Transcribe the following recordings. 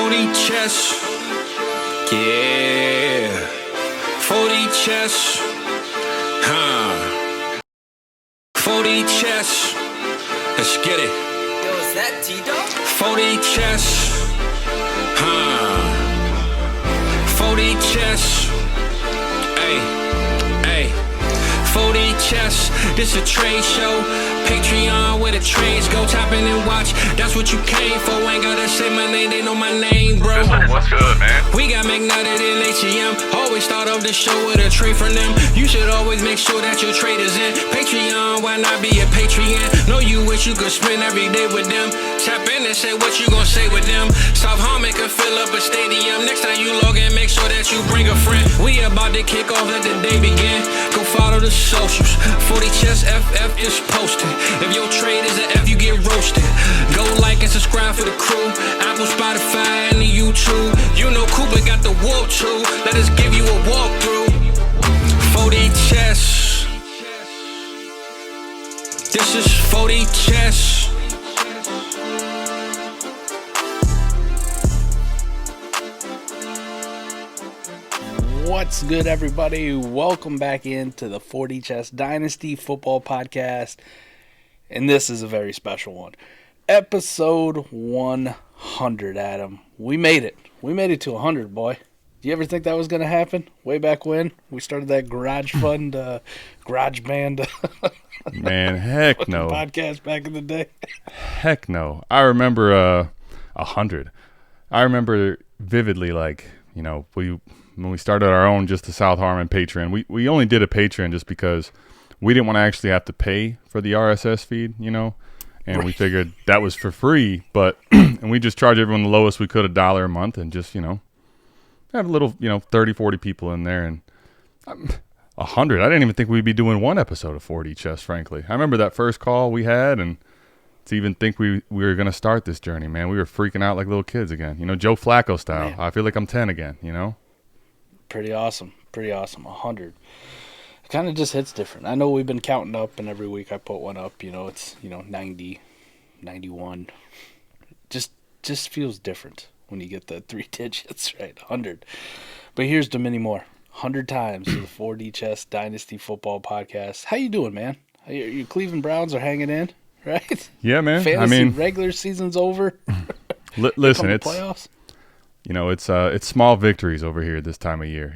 40 chess. Yeah. 40 chess. 40 chess. Let's get it. Yo, is that T-Dog? 40 chess. 40 chess. Hey. 40 chess. This a trade show. Patreon where the trades go. Tap in and watch. That's what you came for. Ain't gotta say my name. They know my name, bro. What's good, man? We got McNutted in ATM. Always start off the show with a trade from them. You should always make sure that your trade is in. Patreon, why not be a Patreon? Know you wish you could spend every day with them. Tap in and say what you gon' say with them. South Harmon can fill up a stadium. Next time you log in, make sure that you bring a friend. We about to kick off, let the day begin. Go follow the socials. 40 Chess FF just posted. If your trade is an F, you get roasted. Go like and subscribe for the crew. Apple, Spotify, and the YouTube. You know Cooper got the warp too. Let us give you a walkthrough. 40 Chess. This is 40 Chess. What's good, everybody? Welcome back into the 40 Chess Dynasty Football Podcast. And this is a very special one. Episode 100, Adam. We made it. We made it to 100, boy. Do you ever think that was going to happen? Way back when we started that garage band Man, heck no. podcast back in the day. Heck no. I remember 100. I remember vividly, when we started our own, just the South Harmon Patreon. We only did a Patreon just because we didn't want to actually have to pay for the RSS feed, and we figured that was for free, but and we just charge everyone the lowest we could, $1 a month, and just, have a little, 30, 40 people in there, and 100. I didn't even think we'd be doing one episode of 40 Chess, frankly. I remember that first call we had, and to even think we were going to start this journey, man, we were freaking out like little kids again, Joe Flacco style. Man. I feel like I'm 10 again, Pretty awesome. 100. It kind of just hits different. I know we've been counting up, and every week I put one up. It's 90, 91. Just feels different when you get the three digits, right? 100. But here's Domin Moore. 100 times to the 4D Chess Dynasty Football Podcast. How you doing, man? Your Cleveland Browns are hanging in, right? Yeah, man. Fantasy regular season's over. Listen, it's playoffs. It's small victories over here this time of year.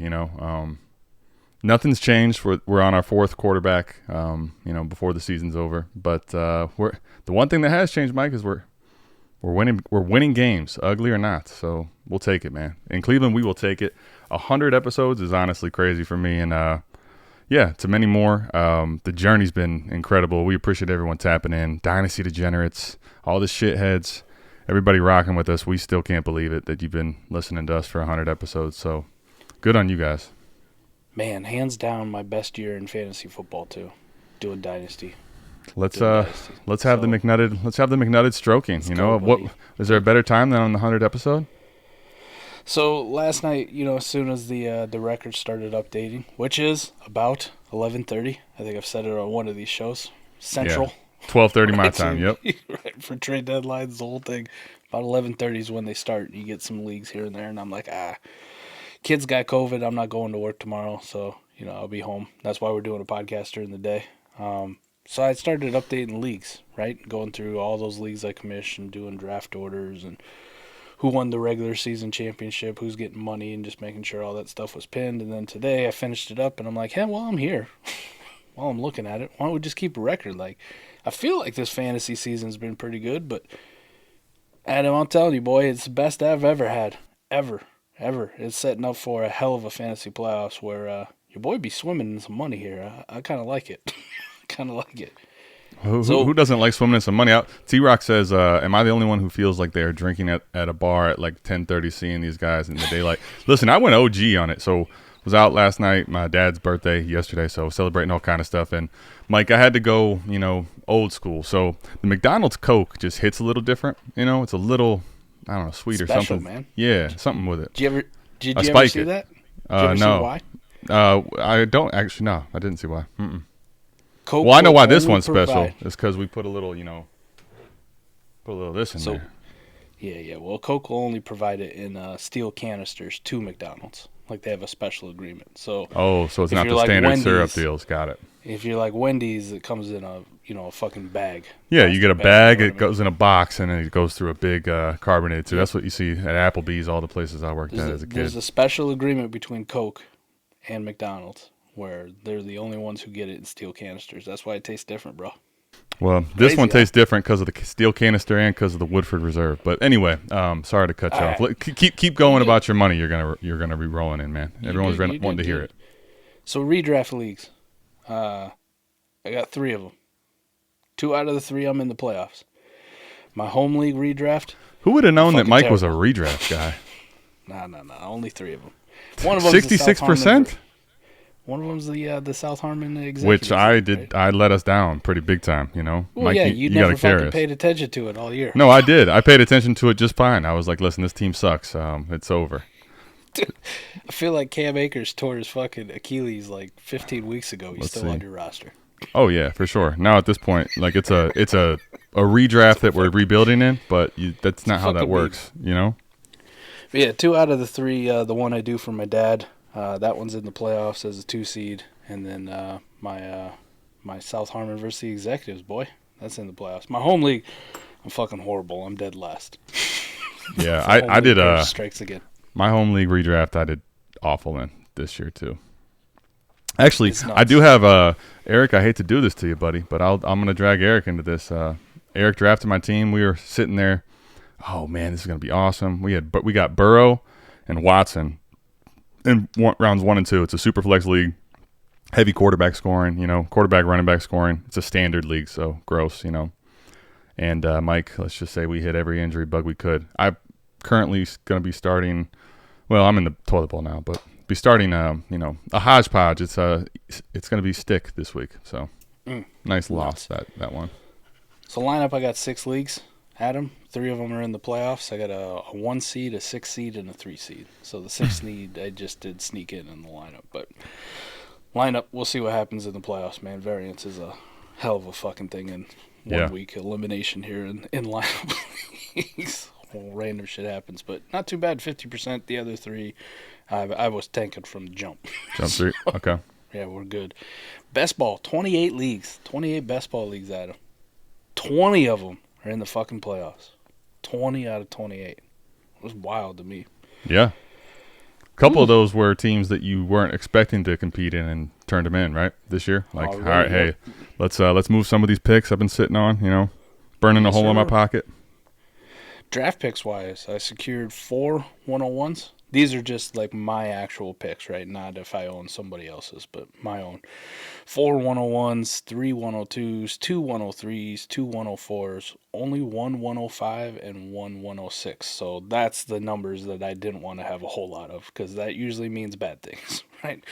Nothing's changed. We're on our fourth quarterback. Before the season's over. But the one thing that has changed, Mike, is we're winning. We're winning games, ugly or not. So we'll take it, man. In Cleveland, we will take it. 100 episodes is honestly crazy for me, and to many more. The journey's been incredible. We appreciate everyone tapping in. Dynasty degenerates, all the shitheads. Everybody rocking with us. We still can't believe it that you've been listening to us for 100 episodes. So good on you guys. Man, hands down, my best year in fantasy football too. Doing Dynasty. Let's have the McNutted stroking. What is there a better time than on the 100th episode? So last night, as soon as the record started updating, which is about 11:30. I think I've said it on one of these shows. Central. Yeah. 12:30 my time. Yep. Right, for trade deadlines, the whole thing. About 11:30 is when they start. You get some leagues here and there, and I'm like, kids got COVID. I'm not going to work tomorrow, so I'll be home. That's why we're doing a podcast during the day. So I started updating leagues, right? Going through all those leagues I commissioned, doing draft orders, and who won the regular season championship, who's getting money, and just making sure all that stuff was pinned. And then today I finished it up, and I'm like, hey, well, I'm here. While I'm looking at it, why don't we just keep a record? I feel like this fantasy season's been pretty good, but Adam, I'm telling you, boy, it's the best I've ever had. Ever. It's setting up for a hell of a fantasy playoffs where your boy be swimming in some money here. I kind of like it. Who doesn't like swimming in some money? T-Rock says, am I the only one who feels like they're drinking at a bar at like 10:30, seeing these guys in the daylight? Listen, I went OG on it, so was out last night, my dad's birthday yesterday, so celebrating all kind of stuff. And, Mike, I had to go, old school. So the McDonald's Coke just hits a little different. It's a little, I don't know, sweet special, or something. Man. Yeah, something with it. Did you ever see that? Did you ever no. see why? I don't actually, no, I didn't see why. Coke well, I know why this one's provide. special. It's because we put a little, put a little of this in there. Yeah. Well, Coke will only provide it in steel canisters to McDonald's. Like they have a special agreement. So So it's if not you're the like standard syrup Wendy's- deals. Got it. if you're like Wendy's, it comes in a fucking bag. Yeah, you get a Plastic bag, you know it what I mean? goes in a box, and then it goes through a big carbonated. So that's what you see at Applebee's, all the places I worked at as a kid. There's a special agreement between Coke and McDonald's where they're the only ones who get it in steel canisters. That's why it tastes different, bro. Well, this Crazy, one huh? tastes different because of the steel canister and because of the Woodford Reserve. But anyway, sorry to cut you All off. right. Keep going about your money. You're gonna be rolling in, man. Everyone's You did wanting to hear good. it. So redraft leagues, I got 3 of them. 2 out of the 3 I'm in the playoffs. My home league redraft. Who would have known that Fucking Mike was a terrible. redraft guy? Nah. Only 3 of them. One of them 66%, One of them's the South Harmon executive. which I League, did. right? I let us down pretty big time. You know, Well, Mike, yeah, you never gotta carry fucking us. paid attention to it all year. No, I did. I paid attention to it just fine. I was like, listen, this team sucks. It's over. I feel like Cam Akers tore his fucking Achilles like 15 weeks ago. He's Let's still see. on your roster. Oh yeah, for sure. Now at this point, like it's a redraft that we're rebuilding in, but that's not how that fucking works. You know. But yeah, 2 out of the 3. The one I do for my dad, that one's in the playoffs as a 2 seed, and then my South Harmon versus the Executives, boy, that's in the playoffs. My home league, I'm fucking horrible. I'm dead last. Yeah, Home I league did. curse strikes again. My home league redraft, I did awful in this year too. Actually, It's I nuts. do have Eric. I hate to do this to you, buddy, but I'm gonna drag Eric into this. Eric drafted my team. We were sitting there. Oh man, this is gonna be awesome. We got Burrow and Watson in rounds 1 and 2. It's a super flex league, heavy quarterback scoring. You know, quarterback running back scoring. It's a standard league, so gross. You know. And Mike, let's just say we hit every injury bug we could. I'm currently going to be starting. Well, I'm in the toilet bowl now, but be starting. A hodgepodge. It's going to be stick this week. So nice loss that one. So lineup, I got 6 leagues. Adam, 3 of them are in the playoffs. I got a 1 seed, a 6 seed, and a 3 seed. So the 6 seed I just did sneak in the lineup, but lineup, we'll see what happens in the playoffs, man. Variance is a hell of a fucking thing in 1 week elimination here in lineup leagues. Well, random shit happens, but not too bad. 50%. The other 3, I was tanking from the jump. Jump 3. Okay. Yeah, we're good. Best ball, 28 leagues. 28 best ball leagues, Adam. 20 of them are in the fucking playoffs. 20 out of 28. It was wild to me. Yeah. A couple of those were teams that you weren't expecting to compete in and turned them in, right? This year. Like, Already, all right, yep. hey, let's move some of these picks I've been sitting on, you know, burning a Yes, hole in my sir. pocket. Draft picks wise, I secured 4 101s. These are just like my actual picks, right? Not if I own somebody else's, but my own. 4 101s, 3 102s, 2 103s, 2 104s, only 1 105, and 1 106. So that's the numbers that I didn't want to have a whole lot of because that usually means bad things, right?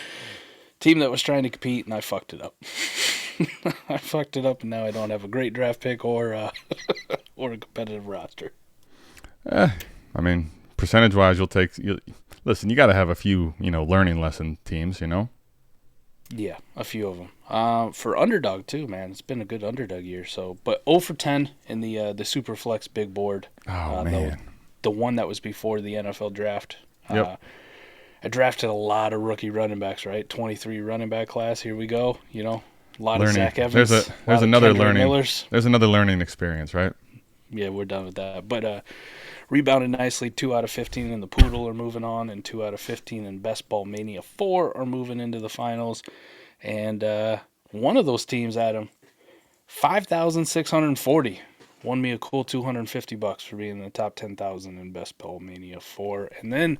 Team that was trying to compete, and I fucked it up. I fucked it up, and now I don't have a great draft pick or a competitive roster. I mean, percentage-wise, listen, you got to have a few, learning lesson teams, you know? Yeah, a few of them. For Underdog, too, man. It's been a good Underdog year. So, but 0 for 10 in the Superflex big board. Oh, man. The one that was before the NFL draft. Yep. I drafted a lot of rookie running backs, right? 23 running back class. Here we go. A lot of Zach Evans. There's another learning experience, right? Yeah, we're done with that. But rebounded nicely. 2 out of 15 in the Poodle are moving on, and 2 out of 15 in Best Ball Mania 4 are moving into the finals. And one of those teams, Adam, 5,640, won me a cool $250 for being in the top 10,000 in Best Ball Mania 4. And then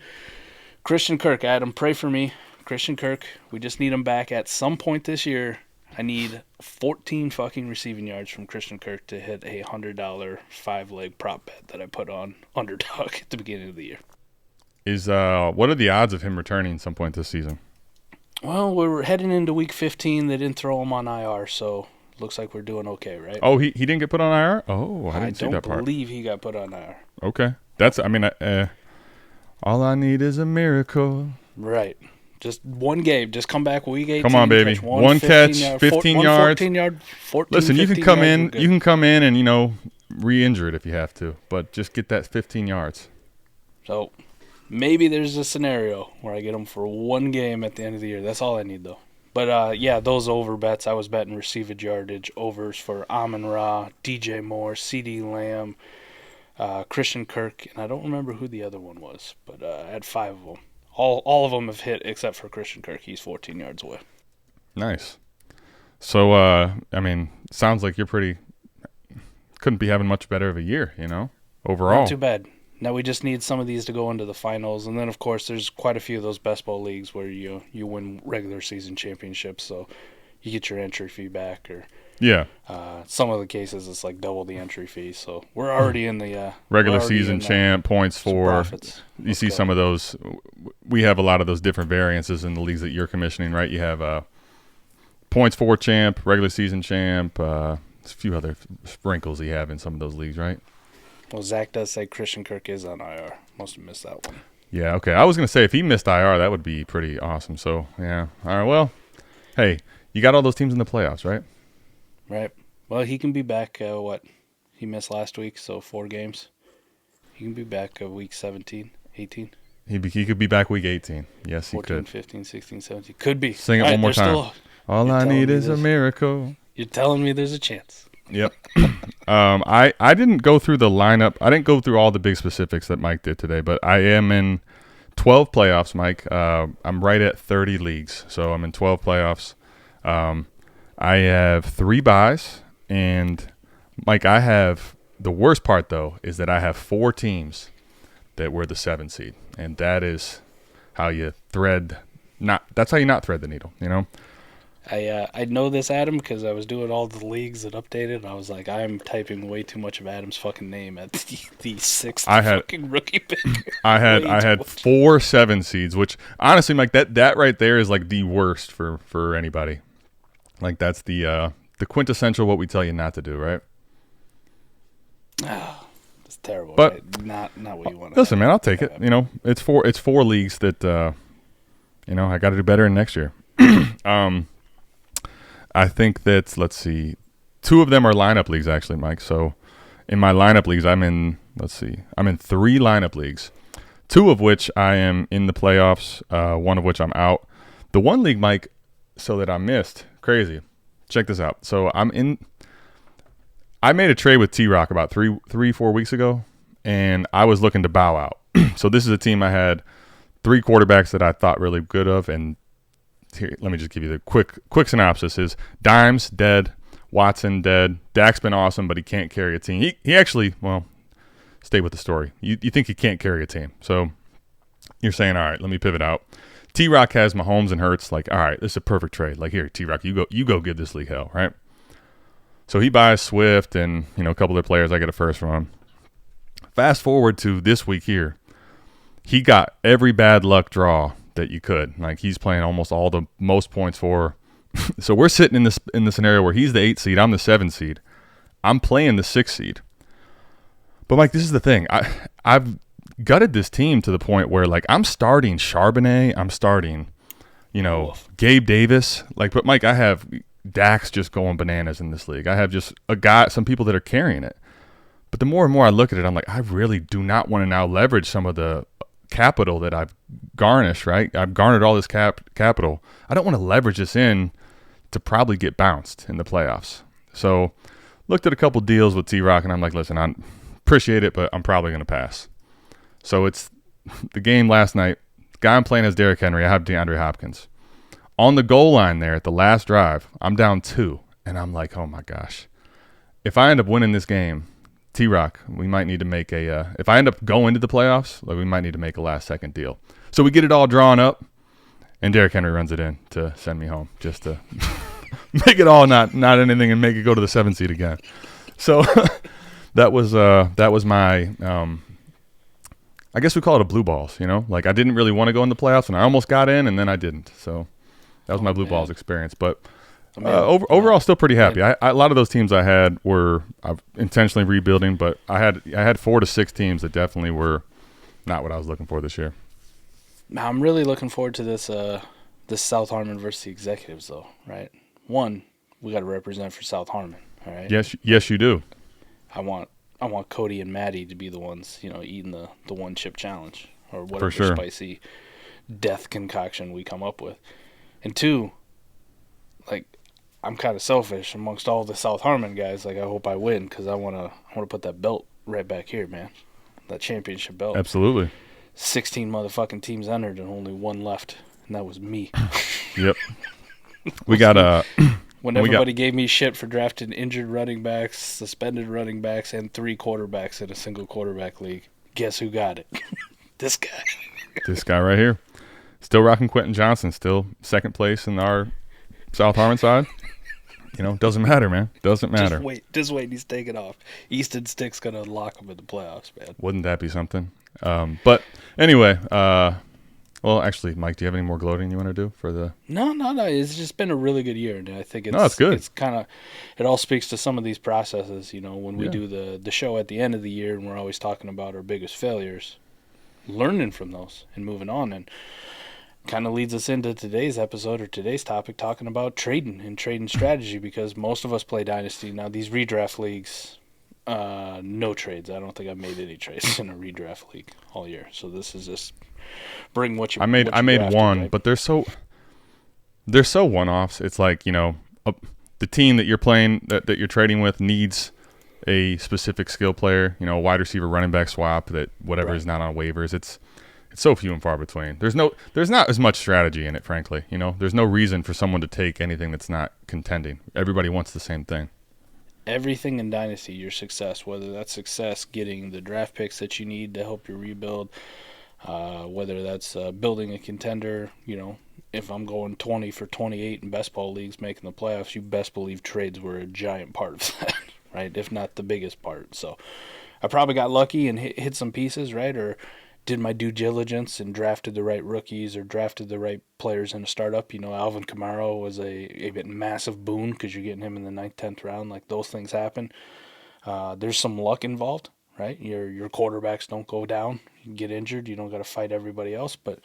Christian Kirk, Adam, pray for me. Christian Kirk, we just need him back at some point this year. I need 14 fucking receiving yards from Christian Kirk to hit a $100 5-leg prop bet that I put on Underdog at the beginning of the year. What are the odds of him returning some point this season? Well, we're heading into week 15. They didn't throw him on IR, so looks like we're doing okay, right? Oh, he didn't get put on IR? Oh, I didn't see that part. I don't believe he got put on IR. Okay. All I need is a miracle. Right. Just one game. Just come back week 18. Come on, baby. One catch, 15 yards. 14 Listen, you can come in and re-injure it if you have to, but just get that 15 yards. So maybe there's a scenario where I get him for one game at the end of the year. That's all I need, though. But, those over bets, I was betting receivage yardage overs for Amon-Ra, DJ Moore, CD Lamb, Christian Kirk, and I don't remember who the other one was, but I had 5 of them. All of them have hit except for Christian Kirk. He's 14 yards away. Nice. So, sounds like you're couldn't be having much better of a year, overall. Not too bad. Now we just need some of these to go into the finals, and then of course there's quite a few of those best ball leagues where you win regular season championships, so you get your entry fee back, or some of the cases it's like double the entry fee. So we're already in the regular season champ points for. You see some of those. We have a lot of those different variances in the leagues that you're commissioning, right? You have points for champ, regular season champ. A few other sprinkles you have in some of those leagues, right? Well, Zach does say Christian Kirk is on IR. Must have missed that one. Yeah, okay. I was going to say if he missed IR, that would be pretty awesome. So, yeah. All right, well, hey, you got all those teams in the playoffs, right? Right. Well, he can be back, he missed last week, so 4 games. He can be back week 17, 18. He could be back week 18. Yes, he 14, could. 15, 16, 17. Could be. Sing it one more time. All I need is a miracle. You're telling me there's a chance. Yep. I didn't go through the lineup. I didn't go through all the big specifics that Mike did today, but I am in 12 playoffs, Mike. I'm right at 30 leagues, so I'm in 12 playoffs. I have 3 buys, and Mike, I have the worst part though is that I have 4 teams that were the 7 seed, and that is how you that's how you not thread the needle, I know this Adam because I was doing all the leagues that updated, and I was like, I'm typing way too much of Adam's fucking name at the 6th fucking rookie pick. I had 4 7 seeds, which honestly, Mike, that right there is like the worst for anybody. Like that's the quintessential what we tell you not to do, right? Oh, it's terrible. But right? Not what you want to. Listen, man, I'll take it. It's 4 leagues that I got to do better in next year. I think that, let's see, 2 of them are lineup leagues, actually, Mike. So in my lineup leagues, I'm in 3 lineup leagues, 2 of which I am in the playoffs, 1 of which I'm out. The one league, Mike, so that I missed, crazy. Check this out. So I made a trade with T-Rock about 4 weeks ago, and I was looking to bow out. So this is a team I had 3 quarterbacks that I thought really good of, and here, let me just give you the quick synopsis. Is Dimes dead, Watson dead, Dak's been awesome, but he can't carry a team. He actually, well, stay with the story. You think he can't carry a team. So you're saying, all right, let me pivot out. T-Rock has Mahomes and Hurts. Like, all right, this is a perfect trade. Like, here, T-Rock, you go give this league hell, right? So he buys Swift and, a couple other players. I get a first from him. Fast forward to this week here. He got every bad luck draw that you could. Like, he's playing almost all the most points for. So we're sitting in the scenario where he's the 8 seed, I'm the 7 seed. I'm playing the 6 seed. But Mike, this is the thing. I've gutted this team to the point where, like, I'm starting Charbonnet, I'm starting, Gabe Davis. Like, but Mike, I have Dax just going bananas in this league. I have just some people that are carrying it. But the more and more I look at it, I'm like, I really do not want to now leverage some of the capital that I've garnished, right? I've garnered all this capital. I don't want to leverage this in to probably get bounced in the playoffs. So looked at a couple deals with T-Rock, and I'm like, listen, I appreciate it, but I'm probably going to pass. So it's the game last night. The guy I'm playing as Derrick Henry. I have DeAndre Hopkins. On the goal line there at the last drive, I'm down 2, and I'm like, oh my gosh. If I end up winning this game, T-Rock, we might need to make if I end up going to the playoffs, like, we might need to make a last-second deal. So we get it all drawn up, and Derrick Henry runs it in to send me home, just to make it all not anything and make it go to the 7 seed again. So that was my I guess we call it a blue balls, Like, I didn't really want to go in the playoffs, and I almost got in, and then I didn't. So that was my blue balls experience. But overall, still pretty happy. A lot of those teams I had were intentionally rebuilding, but I had 4 to 6 teams that definitely were not what I was looking for this year. I'm really looking forward to this South Harmon versus the Executives, though, right? One, we got to represent for South Harmon, all right? Yes, you do. I want I want Cody and Maddie to be the ones, eating the one chip challenge or whatever sure. spicy death concoction we come up with. And 2, like, I'm kind of selfish amongst all the South Harmon guys. Like, I hope I win because I want to put that belt right back here, man. That championship belt. Absolutely. 16 motherfucking teams entered and only 1 left, and that was me. Yep. We got when everybody gave me shit for drafting injured running backs, suspended running backs, and 3 quarterbacks in a single quarterback league. Guess who got it? This guy. This guy right here. Still rocking Quentin Johnson. Still second place in our South Harmon side. Doesn't matter, man. Doesn't matter. Just wait. He's taking off. Easton Stick's going to lock him in the playoffs, man. Wouldn't that be something? But anyway, well, actually, Mike, do you have any more gloating you want to do for the? No. It's just been a really good year, and I think it's good. It's kind of, it all speaks to some of these processes. When we do the show at the end of the year, and we're always talking about our biggest failures, learning from those and moving on, and kind of leads us into today's episode or today's topic, talking about trading and trading strategy, because most of us play Dynasty. Now, these redraft leagues, no trades. I don't think I've made any trades in a redraft league all year. So this is just bring what you. I made drafted, one, right? but they're so one-offs. It's like the team that you're playing that you're trading with needs a specific skill player. A wide receiver, running back swap that whatever is not on waivers. It's so few and far between. There's not as much strategy in it, frankly. There's no reason for someone to take anything that's not contending. Everybody wants the same thing. Everything in Dynasty, your success, whether that's success getting the draft picks that you need to help you rebuild, whether that's building a contender. If I'm going 20 for 28 in best ball leagues making the playoffs, you best believe trades were a giant part of that, right? If not the biggest part. So I probably got lucky and hit some pieces, right? Or did my due diligence and drafted the right rookies or drafted the right players in a startup. Alvin Kamara was a massive boon because you're getting him in the 9th, 10th round. Like, those things happen. There's some luck involved, right? Your quarterbacks don't go down. You get injured. You don't got to fight everybody else. But,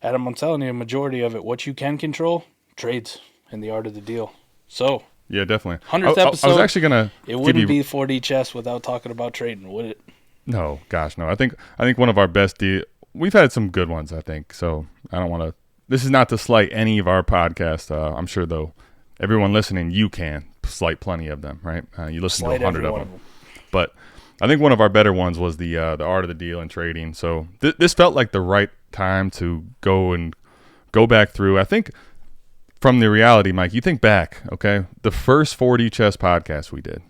Adam, I'm telling you, a majority of it, what you can control, trades and the art of the deal. So, yeah, definitely. 100th episode. I was actually gonna. It wouldn't be 4D chess without talking about trading, would it? No, gosh, no. I think one of our best we've had some good ones, I think. So I don't want to. This is not to slight any of our podcasts. I'm sure, though, everyone listening, you can slight plenty of them, right? You listen to 100 of them. But I think one of our better ones was the art of the deal and trading. So this felt like the right time to go back through. I think from the reality, Mike, you think back, okay, the first 4D chess podcast we did.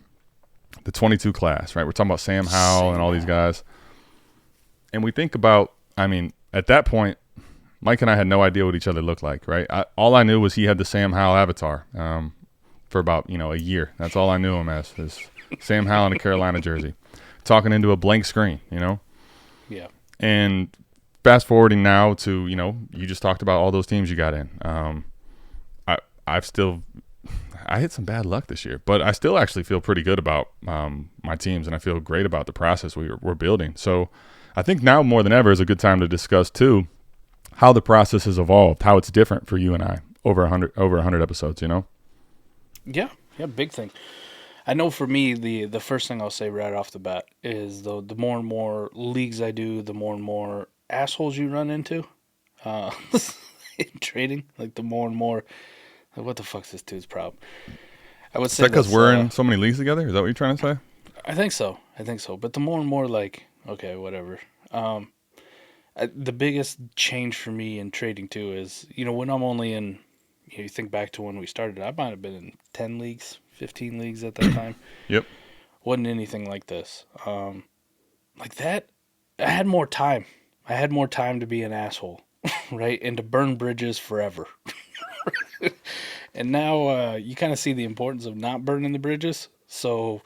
The 22 class, right? We're talking about Sam Howell and all these guys. And we think about, at that point, Mike and I had no idea what each other looked like, right? All I knew was he had the Sam Howell avatar for about, a year. That's all I knew him as, is Sam Howell in a Carolina jersey, talking into a blank screen, Yeah. And fast forwarding now to, you just talked about all those teams you got in. I hit some bad luck this year, but I still actually feel pretty good about my teams, and I feel great about the process we're building. So I think now more than ever is a good time to discuss, too, how the process has evolved, how it's different for you and I over 100 episodes, Yeah, big thing. I know for me, the first thing I'll say right off the bat is the more and more leagues I do, the more and more assholes you run into in trading. Like, the more and more... What the fuck's this dude's problem? I would say is that because we're in so many leagues together? Is that what you're trying to say? I think so. But the more and more, like, okay, whatever. The biggest change for me in trading too is, when I'm only in, you think back to when we started, I might have been in 10 leagues, 15 leagues at that time. Yep. Wasn't anything like this. Like that, I had more time. I had more time to be an asshole, right? And to burn bridges forever. And now you kind of see the importance of not burning the bridges. So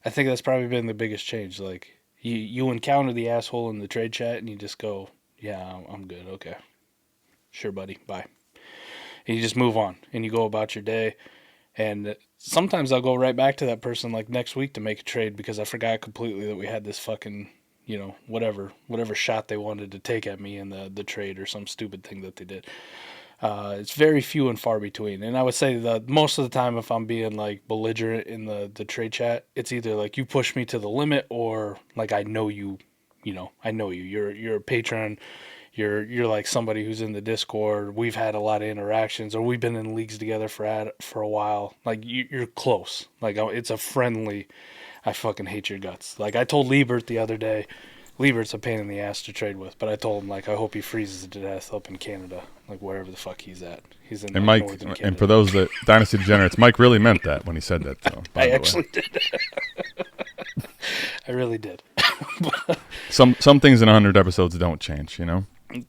I think that's probably been the biggest change. Like, you encounter the asshole in the trade chat and you just go, yeah, I'm good. Okay. Sure, buddy. Bye. And you just move on and you go about your day. And sometimes I'll go right back to that person like next week to make a trade because I forgot completely that we had this fucking, whatever shot they wanted to take at me in the trade or some stupid thing that they did. It's very few and far between. And I would say that most of the time, if I'm being like belligerent in the trade chat, it's either like you push me to the limit or like I know you, I know you. You're a patron. You're like somebody who's in the Discord. We've had a lot of interactions, or we've been in leagues together for a while. Like you're close. Like it's a friendly. I fucking hate your guts. Like I told Liebert the other day. Liebert's a pain in the ass to trade with, but I told him like I hope he freezes to death up in Canada, like wherever the fuck he's at. He's in Mike, northern Canada. and for those that Dynasty Degenerates, Mike really meant that when he said that. Though, I actually did. I really did. Some things in 100 episodes don't change,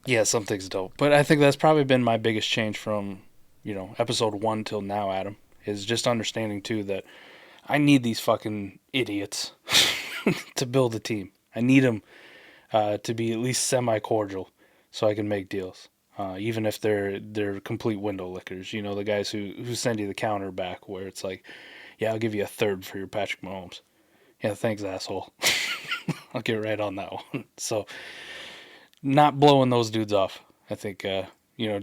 Yeah, some things don't. But I think that's probably been my biggest change from, episode 1 till now, Adam, is just understanding, too, that I need these fucking idiots to build a team. I need them to be at least semi-cordial so I can make deals, even if they're complete window lickers. The guys who send you the counter back where it's like, yeah, I'll give you a third for your Patrick Mahomes. Yeah, thanks, asshole. I'll get right on that one. So not blowing those dudes off. I think,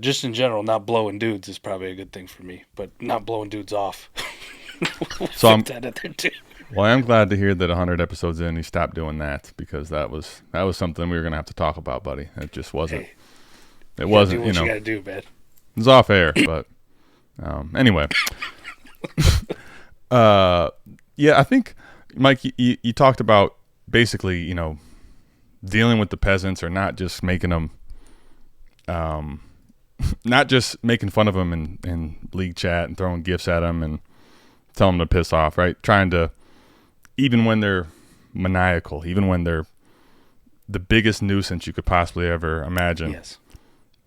just in general, not blowing dudes is probably a good thing for me, but not blowing dudes off. So I'm that at there too. Well, I'm glad to hear that 100 episodes in, you stopped doing that, because that was something we were gonna have to talk about, buddy. It just wasn't. Hey, it wasn't. Do what you gotta do, man. It was off air, but anyway. Yeah, I think, Mike, you talked about basically, dealing with the peasants, or not just making them, not just making fun of them in league chat and throwing gifts at them and telling them to piss off, right? Trying to, even when they're maniacal, even when they're the biggest nuisance you could possibly ever imagine. Yes.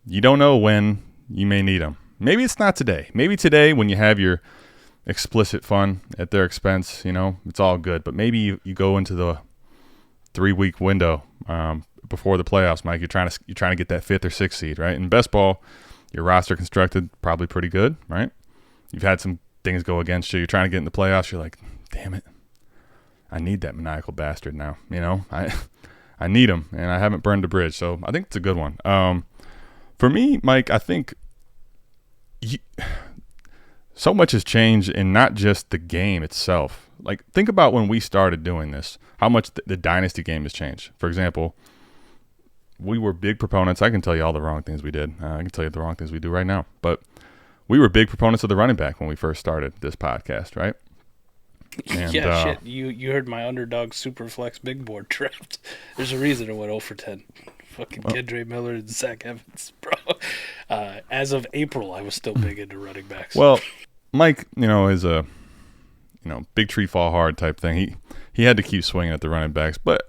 You don't know when you may need them. Maybe it's not today. Maybe today, when you have your explicit fun at their expense, it's all good. But maybe you go into the 3-week window before the playoffs, Mike. You're trying to get that 5th or 6th seed, right? In best ball, your roster constructed probably pretty good, right? You've had some things go against you. You're trying to get in the playoffs. You're like, damn it, I need that maniacal bastard now. I need him, and I haven't burned the bridge. So I think it's a good one. For me, Mike, I think so much has changed in not just the game itself. Like, think about when we started doing this, how much the dynasty game has changed. For example, we were big proponents. I can tell you all the wrong things we did. I can tell you the wrong things we do right now. But we were big proponents of the running back when we first started this podcast, right? And, yeah, shit. You heard my Underdog Superflex big board draft. There's a reason it went 0 for 10. Fucking Kendra Miller and Zach Evans, bro. As of April, I was still big into running backs. Well, Mike, is a big tree fall hard type thing. He had to keep swinging at the running backs. But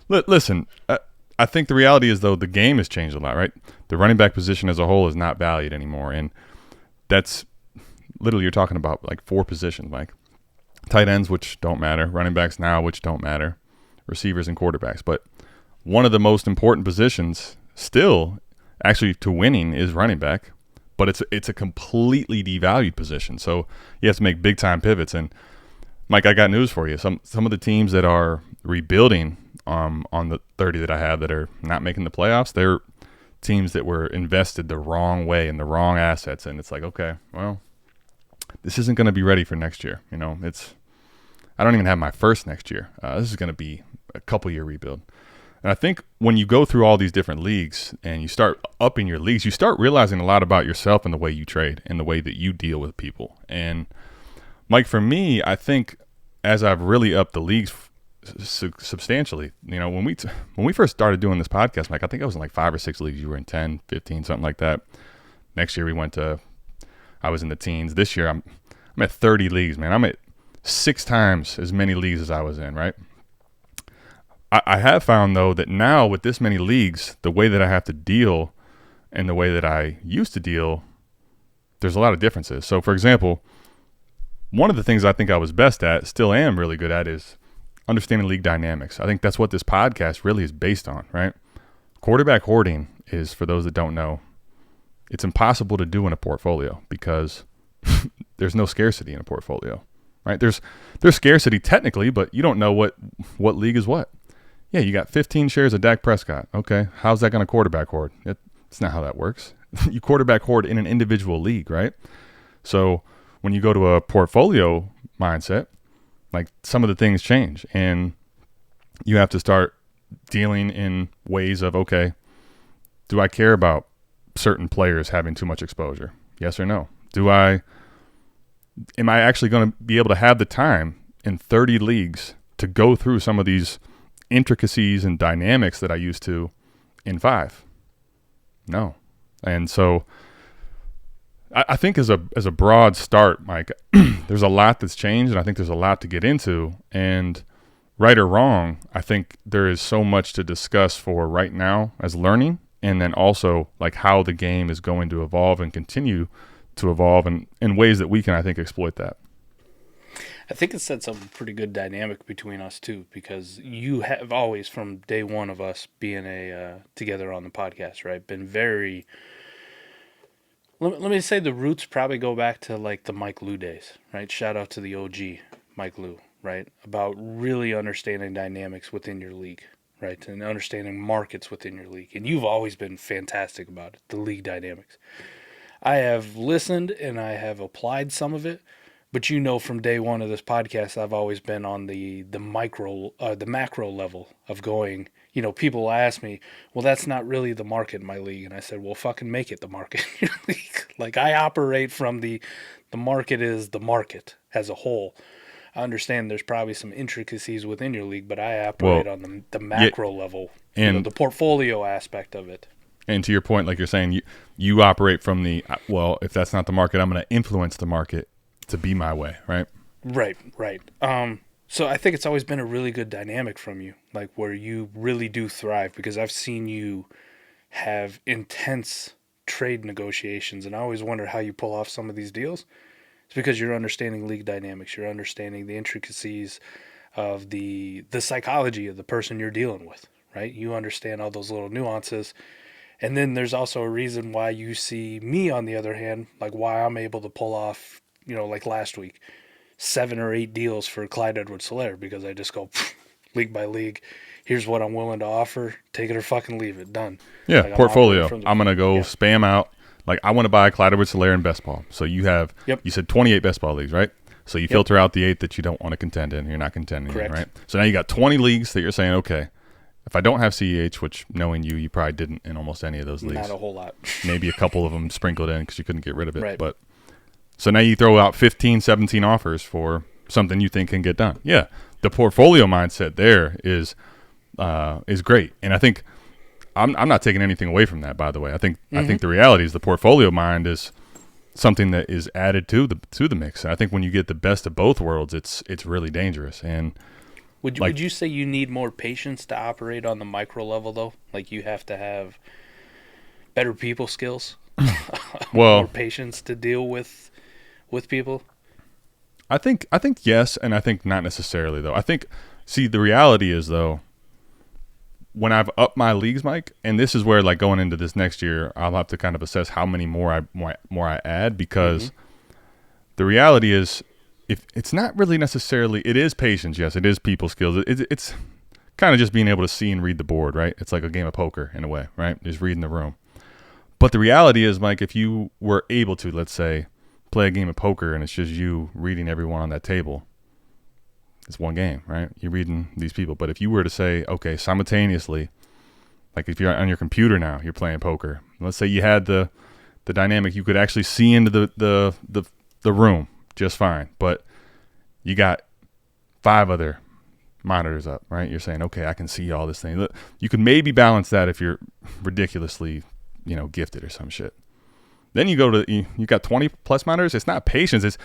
listen, I think the reality is, though, the game has changed a lot, right? The running back position as a whole is not valued anymore, and that's literally, you're talking about like 4 positions, Mike. Tight ends, which don't matter. Running backs now, which don't matter. Receivers and quarterbacks. But one of the most important positions still, actually, to winning is running back. But it's a completely devalued position. So you have to make big-time pivots. And, Mike, I got news for you. Some of the teams that are rebuilding on the 30 that I have that are not making the playoffs, they're teams that were invested the wrong way in the wrong assets. And it's like, okay, well, this isn't going to be ready for next year. I don't even have my first next year. This is going to be a couple-year rebuild. And I think when you go through all these different leagues and you start upping your leagues, you start realizing a lot about yourself and the way you trade and the way that you deal with people. And, Mike, for me, I think as I've really upped the leagues substantially, when we first started doing this podcast, Mike, I think I was in like 5 or 6 leagues. You were in 10, 15, something like that. Next year I was in the teens. This year I'm at 30 leagues, man. I'm at 6 times as many leagues as I was in, right? I have found, though, that now with this many leagues, the way that I have to deal and the way that I used to deal, there's a lot of differences. So, for example, one of the things I think I was best at, still am really good at, is understanding league dynamics. I think that's what this podcast really is based on, right? Quarterback hoarding is, for those that don't know, it's impossible to do in a portfolio because there's no scarcity in a portfolio, right? There's scarcity technically, but you don't know what league is what. Yeah, you got 15 shares of Dak Prescott. Okay, how's that going to quarterback hoard? It's not how that works. you quarterback hoard in an individual league, right? So when you go to a portfolio mindset, like some of the things change, and you have to start dealing in ways of, okay, do I care about certain players having too much exposure? Yes or no? Am I actually going to be able to have the time in 30 leagues to go through some of these intricacies and dynamics that I used to in 5? No. And so I think as a broad start, Mike, there's a lot that's changed, and I think there's a lot to get into. And right or wrong, I think there is so much to discuss for right now as learning, and then also like how the game is going to evolve and continue to evolve in ways that we can, I think, exploit that. I think it sets up a pretty good dynamic between us too, because you have always, from day one of us being together on the podcast, right, been very. Let me say the roots probably go back to like the Mike Lou days, right? Shout out to the OG Mike Lou, right? About really understanding dynamics within your league, right? And understanding markets within your league. And you've always been fantastic about it, the league dynamics. I have listened and I have applied some of it, but you know, from day one of this podcast, I've always been on the macro level of going. You know, people ask me, well, that's not really the market in my league. And I said, well, fucking make it the market in your league. Like, I operate from the market is the market as a whole. I understand there's probably some intricacies within your league, but I operate on the macro level, and the portfolio aspect of it. And to your point, like you're saying, you operate from well, if that's not the market, I'm going to influence the market to be my way, right? Right. So I think it's always been a really good dynamic from you, like where you really do thrive, because I've seen you have intense trade negotiations, and I always wonder how you pull off some of these deals. It's because you're understanding league dynamics, you're understanding the intricacies of the psychology of the person you're dealing with, right? You understand all those little nuances. And then there's also a reason why you see me, on the other hand, like why I'm able to pull off, you know, like last week, 7 or 8 deals for Clyde Edwards-Helaire, because I just go league by league. Here's what I'm willing to offer. Take it or fucking leave it. Done. Yeah, like portfolio. I'm going to go spam out. Like, I want to buy Clyde Edwards-Helaire in best ball. So you have, you said 28 best ball leagues, right? So you filter out the 8 that you don't want to contend in. You're not contending in, right? So now you got 20 leagues that you're saying, okay, if I don't have CEH, which knowing you probably didn't in almost any of those leagues. Not a whole lot. Maybe a couple of them sprinkled in because you couldn't get rid of it. Right. But so now you throw out 15, 17 offers for something you think can get done. Yeah, the portfolio mindset there is great, and I think I'm not taking anything away from that. By the way, I think the reality is the portfolio mind is something that is added to the mix. And I think when you get the best of both worlds, it's really dangerous. And would you say you need more patience to operate on the micro level though? Like you have to have better people skills, more patience to deal with people. I think yes, and I think not necessarily though. I think the reality is though, when I've upped my leagues, Mike, and this is where like going into this next year, I'll have to kind of assess how many more I add, because the reality is, if it's not really necessarily, it is patience. Yes, it is people skills. It's kind of just being able to see and read the board, right? It's like a game of poker in a way, right? Just reading the room. But the reality is, Mike, if you were able to, let's say, play a game of poker and it's just you reading everyone on that table, it's one game, right? You're reading these people. But if you were to say, okay, simultaneously, like if you're on your computer now, you're playing poker. Let's say you had the dynamic, you could actually see into the room just fine, but you got 5 other monitors up, right? You're saying, okay, I can see all this thing. You could maybe balance that if you're ridiculously, gifted or some shit. Then you go to, you got 20 plus monitors. It's not patience. It's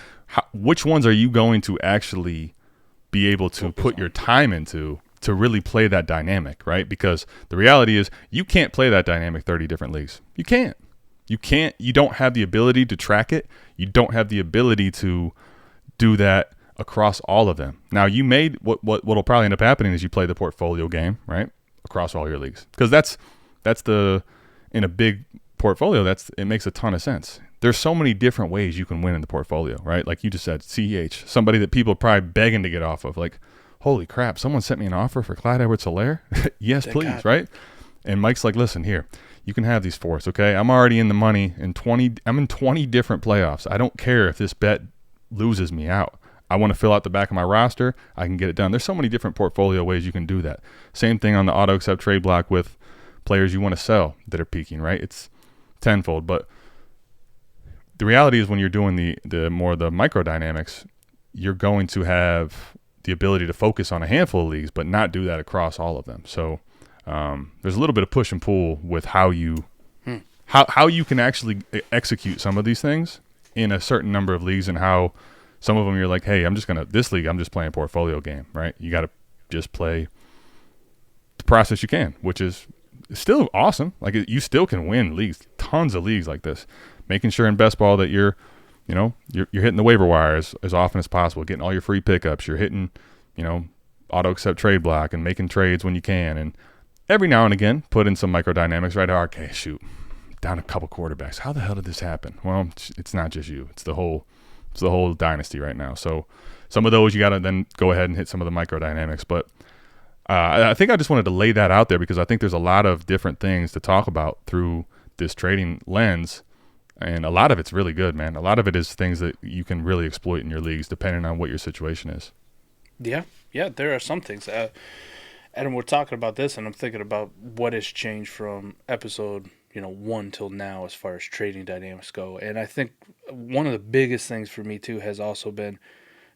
which ones are you going to actually be able to put your time into to really play that dynamic, right? Because the reality is you can't play that dynamic 30 different leagues. You can't. You don't have the ability to track it. You don't have the ability to do that across all of them. Now, you made what'll probably end up happening is you play the portfolio game, right? Across all your leagues. Because that's in a big portfolio, it makes a ton of sense. There's so many different ways you can win in the portfolio, right? Like you just said, CEH, somebody that people are probably begging to get off of. Like, holy crap, someone sent me an offer for Clyde Edwards-Helaire? Yes, please, God. Right? And Mike's like, listen, here, you can have these fourths, okay? I'm already in the money in 20. I'm in 20 different playoffs. I don't care if this bet loses me out. I want to fill out the back of my roster. I can get it done. There's so many different portfolio ways you can do that. Same thing on the auto accept trade block with players you want to sell that are peaking, right? It's tenfold. But the reality is when you're doing the more the micro dynamics, you're going to have the ability to focus on a handful of leagues, but not do that across all of them. So there's a little bit of push and pull with how you how you can actually execute some of these things in a certain number of leagues, and how some of them you're like, hey, this league I'm just playing a portfolio game, right? You got to just play the process you can, which is still awesome. Like you still can win leagues, tons of leagues like this, making sure in best ball that you're hitting the waiver wire as often as possible, getting all your free pickups. You're hitting, auto accept trade block and making trades when you can. And every now and again, put in some microdynamics, right? Okay, shoot, down a couple quarterbacks. How the hell did this happen? Well, it's not just you. It's the whole dynasty right now. So some of those you got to then go ahead and hit some of the microdynamics. But I think I just wanted to lay that out there because I think there's a lot of different things to talk about through this trading lens. And a lot of it's really good, man. A lot of it is things that you can really exploit in your leagues depending on what your situation is. Yeah, there are some things. Adam, we're talking about this, and I'm thinking about what has changed from episode 1 till now as far as trading dynamics go. And I think one of the biggest things for me, too, has also been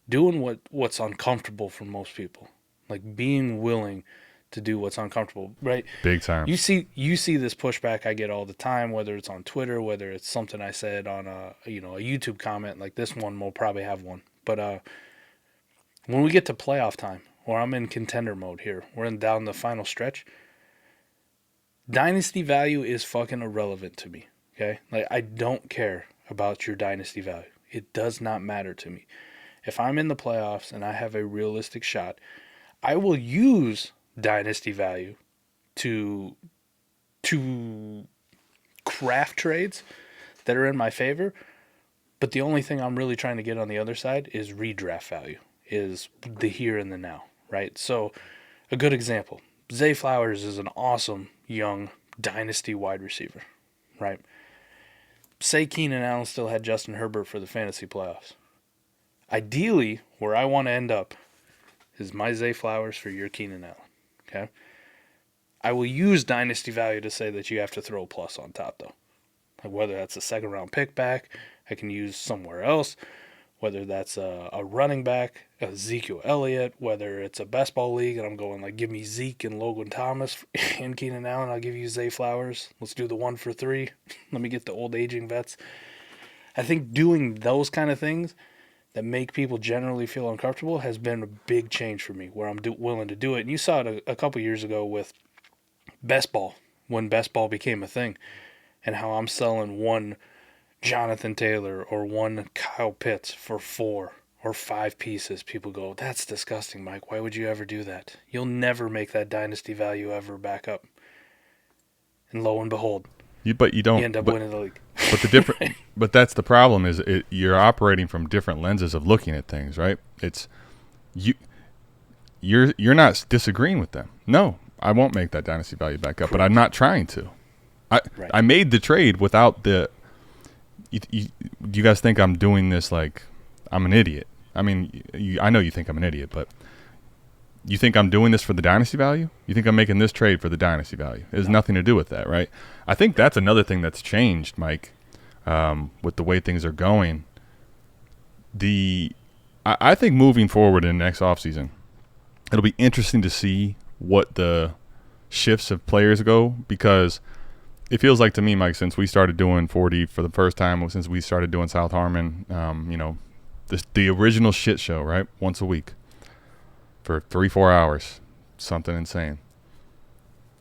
doing what's uncomfortable for most people. Like being willing to do what's uncomfortable, right? Big time. You see this pushback I get all the time, whether it's on Twitter, whether it's something I said on a YouTube comment, like this one will probably have one. But when we get to playoff time, or I'm in contender mode here, we're down the final stretch, dynasty value is fucking irrelevant to me, okay? Like I don't care about your dynasty value. It does not matter to me. If I'm in the playoffs and I have a realistic shot, I will use dynasty value to craft trades that are in my favor, but the only thing I'm really trying to get on the other side is redraft value, is the here and the now, right? So a good example, Zay Flowers is an awesome young dynasty wide receiver, right? Say Keenan Allen still had Justin Herbert for the fantasy playoffs. Ideally, where I want to end up is my Zay Flowers for your Keenan Allen. Okay, I will use dynasty value to say that you have to throw a plus on top, though. Like whether that's a second round pick back, I can use somewhere else. Whether that's a running back, Ezekiel Elliott, whether it's a best ball league, and I'm going like, give me Zeke and Logan Thomas and Keenan Allen, I'll give you Zay Flowers. Let's do the 1 for 3. Let me get the old aging vets. I think doing those kind of things that make people generally feel uncomfortable has been a big change for me, where I'm willing to do it. And you saw it a couple years ago with best ball, when best ball became a thing, and how I'm selling one Jonathan Taylor or one Kyle Pitts for 4 or 5 pieces. People go, that's disgusting, Mike. Why would you ever do that? You'll never make that dynasty value ever back up. And lo and behold, you end up winning the league. But that's the problem is you're operating from different lenses of looking at things, right? It's you're not disagreeing with them. No, I won't make that dynasty value back up, but I'm not trying to. I made the trade without the. You guys think I'm doing this like I'm an idiot? I mean, I know you think I'm an idiot, but you think I'm doing this for the dynasty value? You think I'm making this trade for the dynasty value? It has nothing to do with that, right? I think that's another thing that's changed, Mike, with the way things are going. I think moving forward in the next offseason, it'll be interesting to see what the shifts of players go, because it feels like to me, Mike, since we started doing 40 for the first time, since we started doing South Harmon, the original shit show, right? Once a week for 3-4 hours, something insane.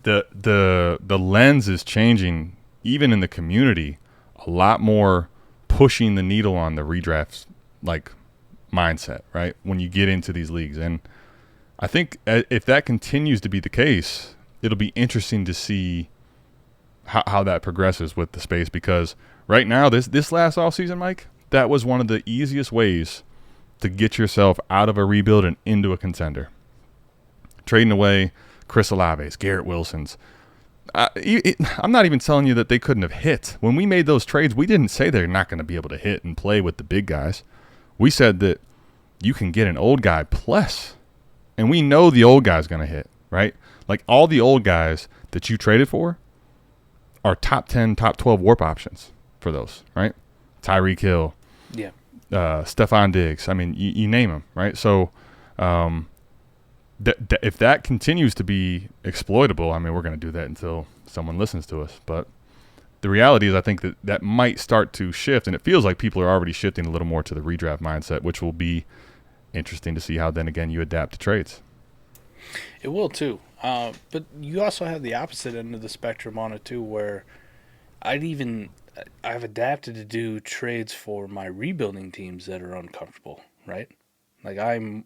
The lens is changing, even in the community, a lot more, pushing the needle on the redrafts like mindset, right? When you get into these leagues. And I think if that continues to be the case, it'll be interesting to see how that progresses with the space, because right now, this last offseason, Mike, that was one of the easiest ways to get yourself out of a rebuild and into a contender. Trading away Chris Olave's, Garrett Wilson's, I'm not even telling you that they couldn't have hit. When we made those trades, we didn't say they're not going to be able to hit and play with the big guys. We said that you can get an old guy plus, and we know the old guy's going to hit, right? Like all the old guys that you traded for are top 10, top 12 warp options for those, right? Tyreek Hill, Yeah. Stephon Diggs. I mean, you name them, right? So if that continues to be exploitable, I mean, we're going to do that until someone listens to us. But the reality is I think that might start to shift, and it feels like people are already shifting a little more to the redraft mindset, which will be interesting to see how then again you adapt to trades. It will too. But you also have the opposite end of the spectrum on it too, where I've adapted to do trades for my rebuilding teams that are uncomfortable, right? Like I'm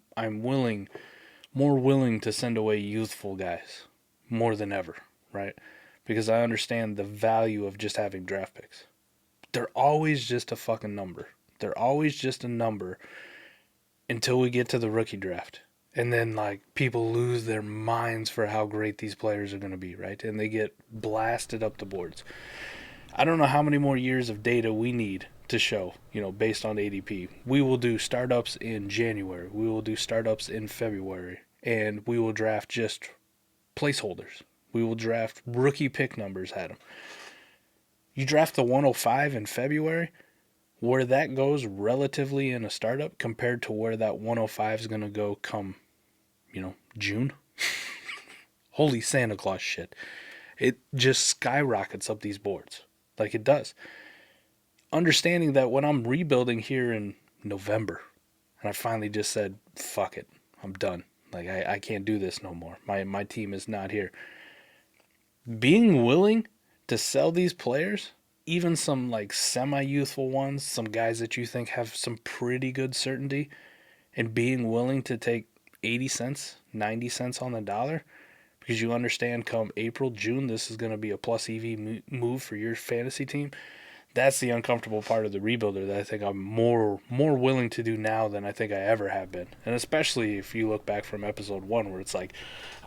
more willing to send away youthful guys more than ever, right? Because I understand the value of just having draft picks. They're always just a fucking number. They're always just a number until we get to the rookie draft. And then, like, people lose their minds for how great these players are going to be, right? And they get blasted up the boards. I don't know how many more years of data we need to show, based on ADP. We will do startups in January. We will do startups in February. And we will draft just placeholders. We will draft rookie pick numbers at them. You draft the 105 in February, where that goes relatively in a startup compared to where that 105 is going to go come, June. Holy Santa Claus shit. It just skyrockets up these boards like it does. Understanding that when I'm rebuilding here in November, and I finally just said, fuck it, I'm done. Like, I can't do this no more. My team is not here. Being willing to sell these players, even some like semi-youthful ones, some guys that you think have some pretty good certainty, and being willing to take 80 cents, 90 cents on the dollar, because you understand come April, June, this is going to be a plus EV move for your fantasy team. That's the uncomfortable part of the rebuilder that I think I'm more willing to do now than I think I ever have been. And especially if you look back from episode 1 where it's like,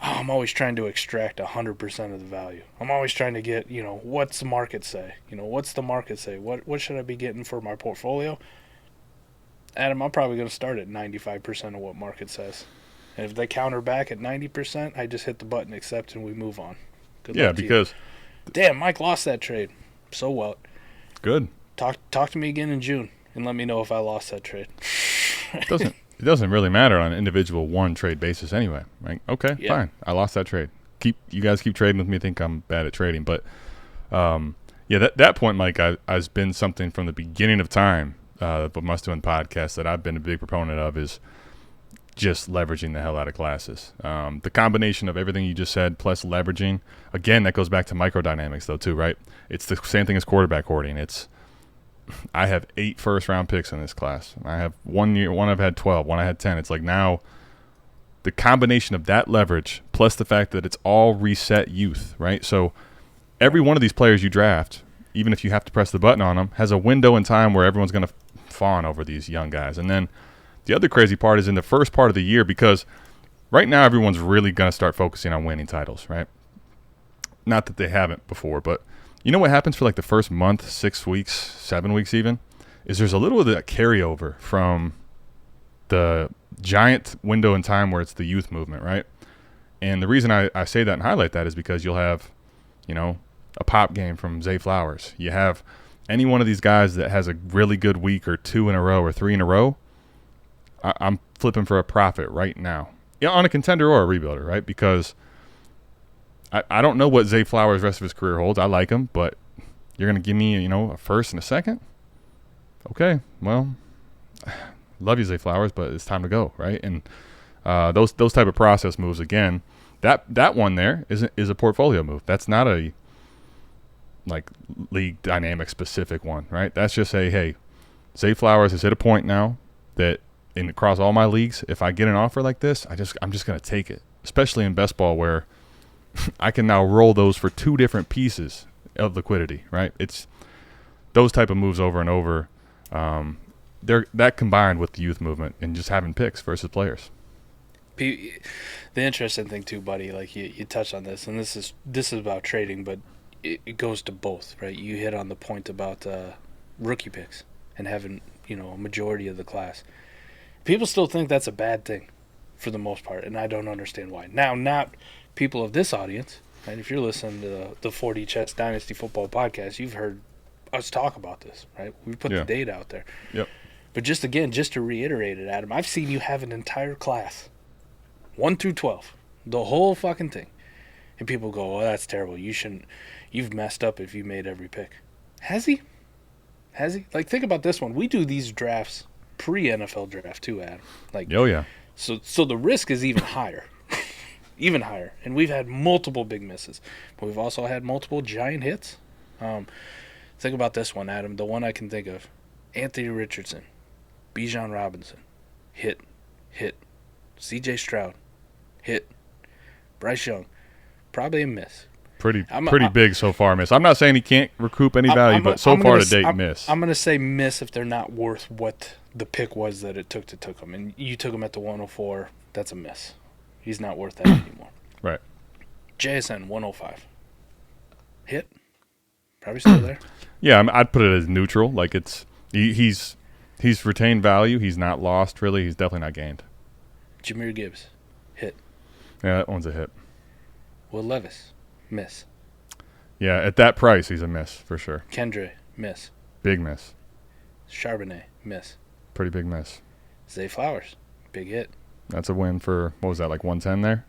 I'm always trying to extract 100% of the value. I'm always trying to get, what's the market say? What's the market say? What should I be getting for my portfolio? Adam, I'm probably going to start at 95% of what market says. And if they counter back at 90%, I just hit the button accept and we move on. Good luck to you. Damn, Mike lost that trade. So what? Good. Talk to me again in June and let me know if I lost that trade. It doesn't really matter on an individual one trade basis anyway, right? Okay, yeah. Fine. I lost that trade. You guys keep trading with me. Think I'm bad at trading, but that point, Mike, has been something from the beginning of time. The Milestone podcast that I've been a big proponent of is just leveraging the hell out of classes. The combination of everything you just said plus leveraging, again, that goes back to microdynamics though too, right? It's the same thing as quarterback hoarding. I have 8 first-round picks in this class. I have one I've had 12, one I had 10. It's like now the combination of that leverage plus the fact that it's all reset youth, right? So every one of these players you draft, even if you have to press the button on them, has a window in time where everyone's going to fawn over these young guys. And then the other crazy part is in the first part of the year, because right now everyone's really going to start focusing on winning titles, right? Not that they haven't before, but you know what happens for like the first month, 6 weeks, 7 weeks even, is there's a little bit of that carryover from the giant window in time where it's the youth movement, right? And the reason I say that and highlight that is because you'll have, a pop game from Zay Flowers. You have any one of these guys that has a really good week or 2 in a row or 3 in a row, I'm flipping for a profit right now. On a contender or a rebuilder, right? Because I don't know what Zay Flowers' rest of his career holds. I like him, but you're going to give me, a first and a second? Okay, well, love you, Zay Flowers, but it's time to go, right? And those type of process moves, again, that one there is a portfolio move. That's not a league dynamic specific one, right? That's just hey, Zay Flowers has hit a point now that across all my leagues, if I get an offer like this, I'm just going to take it, especially in best ball where I can now roll those for 2 different pieces of liquidity, right? It's those type of moves over and over. They're that combined with the youth movement and just having picks versus players. The interesting thing too, buddy, like you touched on this, and this is about trading, but it goes to both, right? You hit on the point about rookie picks and having, a majority of the class. People still think that's a bad thing for the most part, and I don't understand why. Now, not people of this audience, right? If you're listening to the 40 Chess Dynasty Football Podcast, you've heard us talk about this, right? We put the data out there. Yep. But just to reiterate it, Adam, I've seen you have an entire class, 1 through 12, the whole fucking thing. And people go, "Oh, that's terrible. You've messed up if you made every pick." Has he? Like, think about this one. We do these drafts pre-NFL draft too, Adam. Like, oh yeah. So the risk is even higher. Even higher. And we've had multiple big misses. But we've also had multiple giant hits. Think about this one, Adam. The one I can think of. Anthony Richardson. Bijan Robinson. Hit. C.J. Stroud. Hit. Bryce Young. Probably a miss. Pretty big so far, miss. I'm not saying he can't recoup any value, but so far to date, miss. I'm going to say miss if they're not worth what the pick was that it took to took him. And you took him at the 104. That's a miss. He's not worth that anymore. Right. JSN 105. Hit. Probably still there. Yeah, I'd put it as neutral. Like, he's retained value. He's not lost, really. He's definitely not gained. Jahmyr Gibbs. Hit. Yeah, that one's a hit. Will Levis. Miss. Yeah, at that price, he's a miss for sure. Kendre. Miss. Big miss. Charbonnet. Miss. Pretty big miss. Zay Flowers. Big hit. That's a win for, what was that, like 110 there?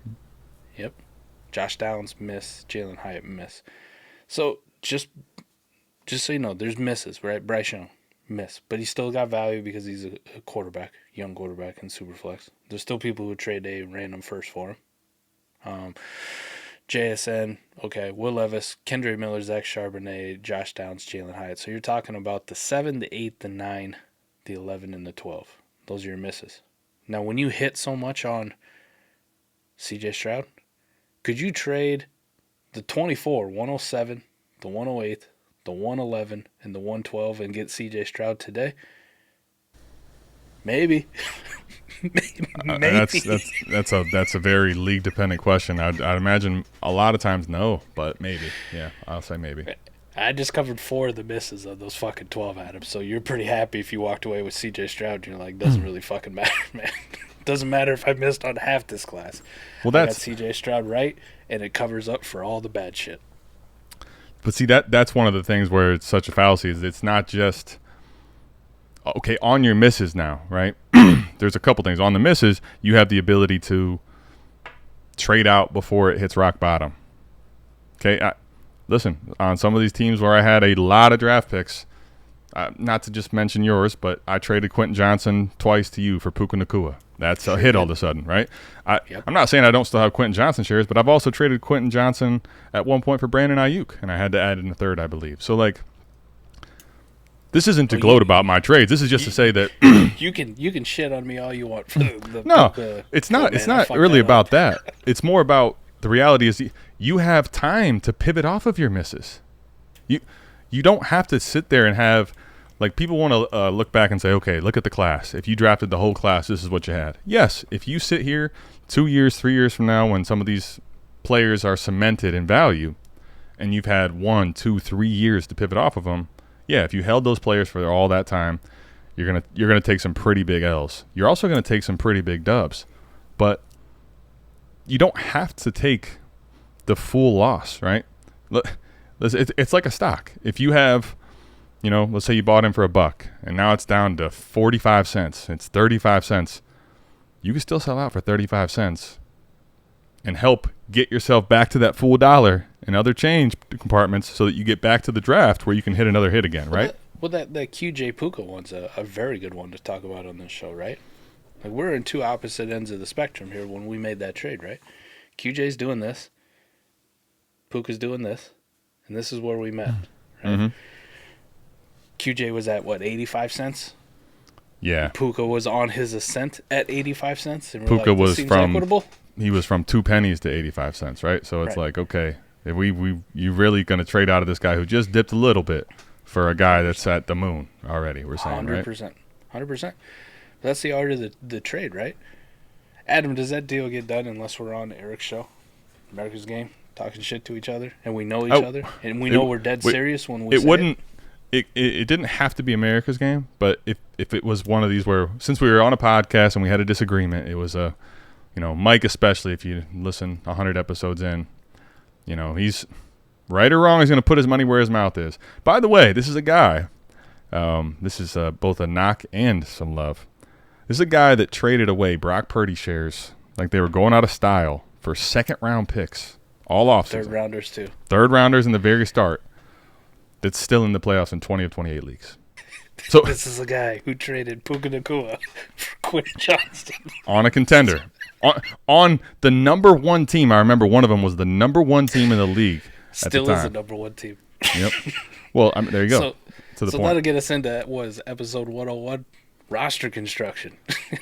Yep. Josh Downs. Miss. Jalen Hyatt. Miss. So, just so you know, there's misses, right? Bryce Young. Miss. But he still got value because he's a quarterback, young quarterback in Superflex. There's still people who trade a random first for him. JSN, okay, Will Levis, Kendre Miller, Zach Charbonnet, Josh Downs, Jalen Hyatt. So you're talking about the 7, the 8, the 9, the 11, and the 12. Those are your misses. Now, when you hit so much on C.J. Stroud, could you trade the 24, 107, the 108, the 111, and the 112 and get C.J. Stroud today? Maybe. Maybe. That's a very league dependent question. I'd imagine a lot of times no, but maybe. Yeah, I'll say maybe. I just covered 4 of the misses of those fucking 12, Adam. So you're pretty happy if you walked away with C.J. Stroud and you're like, doesn't really fucking matter, man. Doesn't matter if I missed on half this class. Well, I got C.J. Stroud right, and it covers up for all the bad shit. But see, that's one of the things where it's such a fallacy is it's not just okay on your misses now, right? There's a couple things on the misses. You have the ability to trade out before it hits rock bottom. Okay, listen, on some of these teams where I had a lot of draft picks, not to just mention yours, but I traded Quentin Johnson twice to you for Puka Nacua. That's a hit all of a sudden, right? I'm not saying I don't still have Quentin Johnson shares, but I've also traded Quentin Johnson at one point for Brandon Ayuk, and I had to add in a third, I believe. So, like, this isn't to gloat about my trades. This is just to say that you can shit on me all you want for the no, Puka. it's not. Man, it's not really about that. It's more about the reality is you have time to pivot off of your misses. You don't have to sit there and have. Like, people want to look back and say, okay, look at the class. If you drafted the whole class, this is what you had. Yes, if you sit here 2 years, 3 years from now when some of these players are cemented in value and you've had 1, 2, 3 years to pivot off of them, yeah, if you held those players for all that time, you're gonna take some pretty big L's. You're also going to take some pretty big dubs. But you don't have to take the full loss, right? It's like a stock. If you have... let's say you bought in for $1 and now it's down to 45 cents. It's 35 cents. You can still sell out for 35 cents and help get yourself back to that full dollar in other change compartments so that you get back to the draft where you can hit another hit again, right? Well, that QJ Puka one's a very good one to talk about on this show, right? Like, we're in 2 opposite ends of the spectrum here when we made that trade, right? QJ's doing this. Puka's doing this. And this is where we met, right? Mm-hmm. QJ was at, 85 cents? Yeah. Puka was on his ascent at 85 cents. And Puka was from equitable. He was from 2 pennies to 85 cents, right? So it's like, okay, if you really going to trade out of this guy who just dipped a little bit for a guy that's at the moon already, we're saying, 100%. 100%. That's the art of the trade, right? Adam, does that deal get done unless we're on Eric's show, America's Game, talking shit to each other, and we know each other, and we know we're dead serious when we say wouldn't. It didn't have to be America's Game, but if it was one of these where, since we were on a podcast and we had a disagreement, it was Mike, especially if you listen 100 episodes in, he's right or wrong, he's going to put his money where his mouth is. By the way, this is a guy, this is both a knock and some love. This is a guy that traded away Brock Purdy shares like they were going out of style for second-round picks all offseason. Third-rounders, too. Third-rounders in the very start. That's still in the playoffs in 20 of 28 leagues. So this is a guy who traded Puka Nacua for Quinn Johnston. On a contender. On the number one team. I remember one of them was the number one team in the league at the time. Still is the number one team. Yep. Well, there you go. So that'll get us into episode 101, roster construction.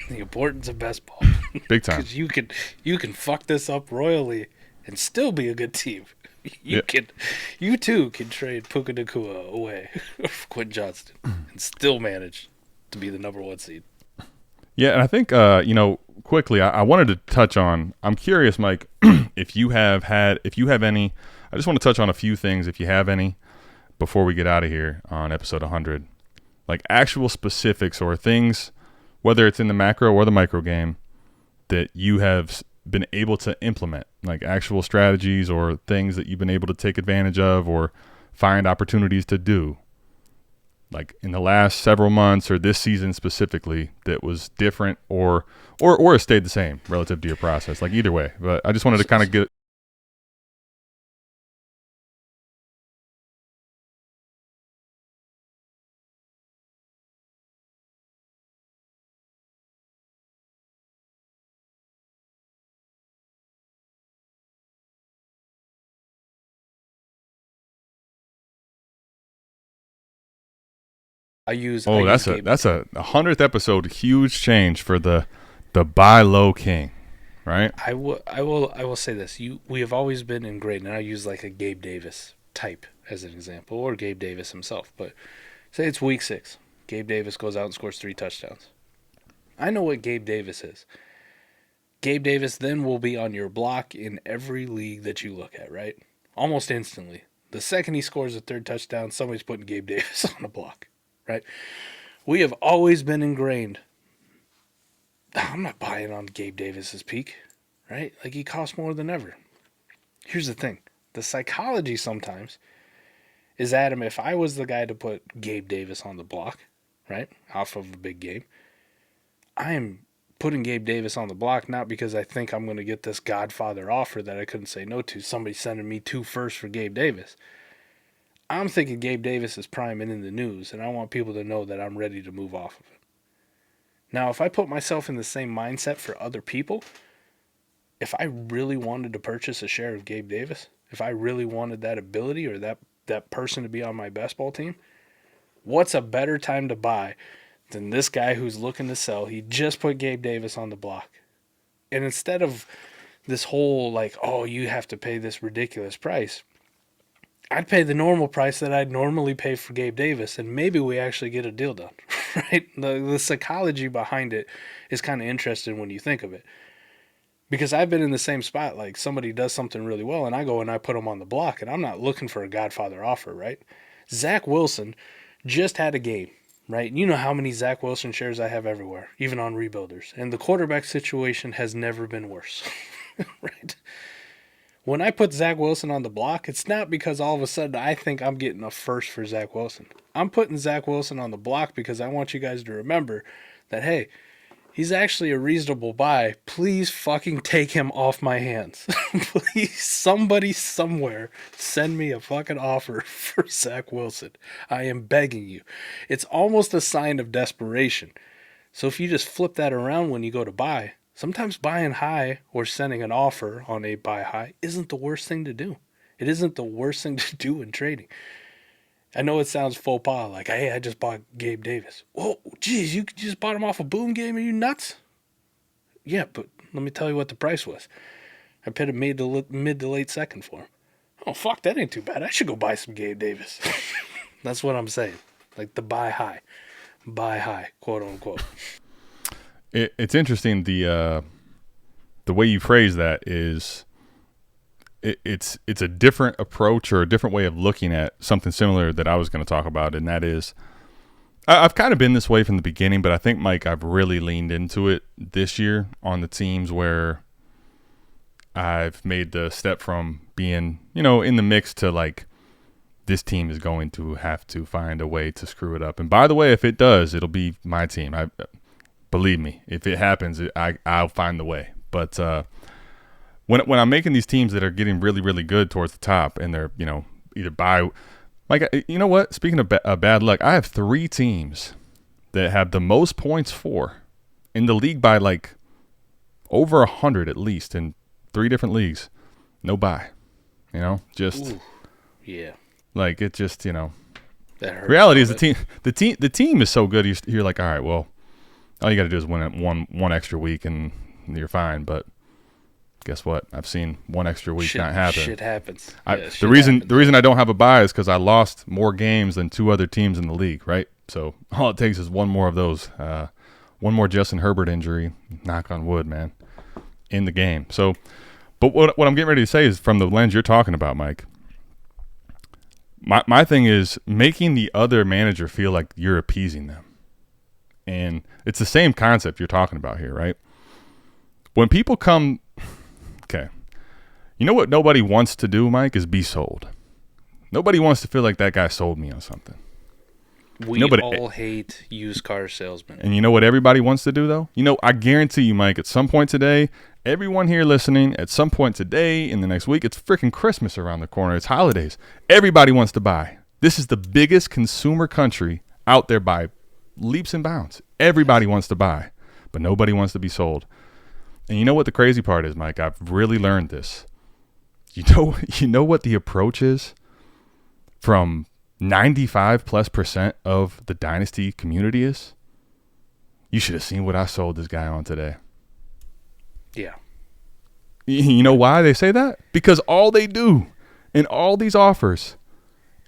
The importance of best ball. Big time. Because you can fuck this up royally and still be a good team. You too can trade Puka Nacua away for Quinn Johnston and still manage to be the number one seed. Yeah, and I think quickly, I wanted to touch on. I'm curious, Mike, if you have any. I just want to touch on a few things, if you have any, before we get out of here on episode 100, like actual specifics or things, whether it's in the macro or the micro game, that you have been able to implement, like actual strategies or things that you've been able to take advantage of or find opportunities to do, like in the last several months or this season specifically, that was different or stayed the same relative to your process, like either way. But I just wanted to kind of get. That's a 100th episode, huge change for the buy low king, right? I will say this: we have always been ingrained, and I use like a Gabe Davis type as an example, or Gabe Davis himself. But say it's week 6, Gabe Davis goes out and scores 3 touchdowns. I know what Gabe Davis is. Gabe Davis then will be on your block in every league that you look at, right? Almost instantly. The second he scores a 3rd touchdown, somebody's putting Gabe Davis on the block. Right? We have always been ingrained. I'm not buying on Gabe Davis's peak, right? Like, he costs more than ever. Here's the thing. The psychology sometimes is, Adam, if I was the guy to put Gabe Davis on the block, right, off of a big game, I am putting Gabe Davis on the block not because I think I'm going to get this Godfather offer that I couldn't say no to. Somebody sending me 2 firsts for Gabe Davis. I'm thinking Gabe Davis is prime and in the news, and I want people to know that I'm ready to move off of him. Now, if I put myself in the same mindset for other people, if I really wanted to purchase a share of Gabe Davis, if I really wanted that ability or that person to be on my best ball team, what's a better time to buy than this guy who's looking to sell? He just put Gabe Davis on the block. And instead of this whole, like, oh, you have to pay this ridiculous price, I'd pay the normal price that I'd normally pay for Gabe Davis, and maybe we actually get a deal done, right? The psychology behind it is kind of interesting when you think of it. Because I've been in the same spot, like somebody does something really well, and I go and I put them on the block, and I'm not looking for a Godfather offer, right? Zach Wilson just had a game, right? You know how many Zach Wilson shares I have everywhere, even on rebuilders. And the quarterback situation has never been worse, right? When I put Zach Wilson on the block, it's not because all of a sudden I think I'm getting a first for Zach Wilson. I'm putting Zach Wilson on the block because I want you guys to remember that, hey, he's actually a reasonable buy. Please fucking take him off my hands. Please, somebody somewhere send me a fucking offer for Zach Wilson. I am begging you. It's almost a sign of desperation. So if you just flip that around when you go to buy, sometimes buying high or sending an offer on a buy high isn't the worst thing to do. It isn't the worst thing to do in trading. I know it sounds faux pas, like, hey, I just bought Gabe Davis. Whoa, geez, you just bought him off a boom game? Are you nuts? Yeah, but let me tell you what the price was. I paid a mid to late second for him. Oh, fuck, that ain't too bad. I should go buy some Gabe Davis. That's what I'm saying. Like the buy high, quote unquote. It's interesting. the way you phrase that is it's a different approach or a different way of looking at something similar that I was going to talk about, and that is I've kind of been this way from the beginning, but I think, Mike, I've really leaned into it this year on the teams where I've made the step from being, in the mix to like, this team is going to have to find a way to screw it up. And by the way, if it does, it'll be my team. Believe me, if it happens, I'll find the way. But when I'm making these teams that are getting really, really good towards the top, and they're, either by like, you know what? Speaking of bad luck, I have 3 teams that have the most points for in the league by like over 100 at least in 3 different leagues. No bye, just Ooh, yeah. Like it just, That hurts. reality is the team is so good. You're like, all right, well, all you got to do is win it one extra week and you're fine. But guess what? I've seen one extra week not happen. Shit happens. The reason I don't have a bye is because I lost more games than 2 other teams in the league, right? So all it takes is one more of those, one more Justin Herbert injury, knock on wood, man, in the game. So, but what I'm getting ready to say is from the lens you're talking about, Mike. My thing is making the other manager feel like you're appeasing them. And it's the same concept you're talking about here, right? When people come, okay, you know what nobody wants to do, Mike, is be sold. Nobody wants to feel like that guy sold me on something. We all hate used car salesmen. And you know what everybody wants to do, though? I guarantee you, Mike, at some point today, everyone here listening, at some point today, in the next week, it's freaking Christmas around the corner. It's holidays. Everybody wants to buy. This is the biggest consumer country out there by leaps and bounds. Everybody wants to buy, but nobody wants to be sold. And you know what the crazy part is, Mike? I've really learned this. You know what the approach is from 95+% of the Dynasty community is? You should have seen what I sold this guy on today. Yeah. You know why they say that? Because all they do in all these offers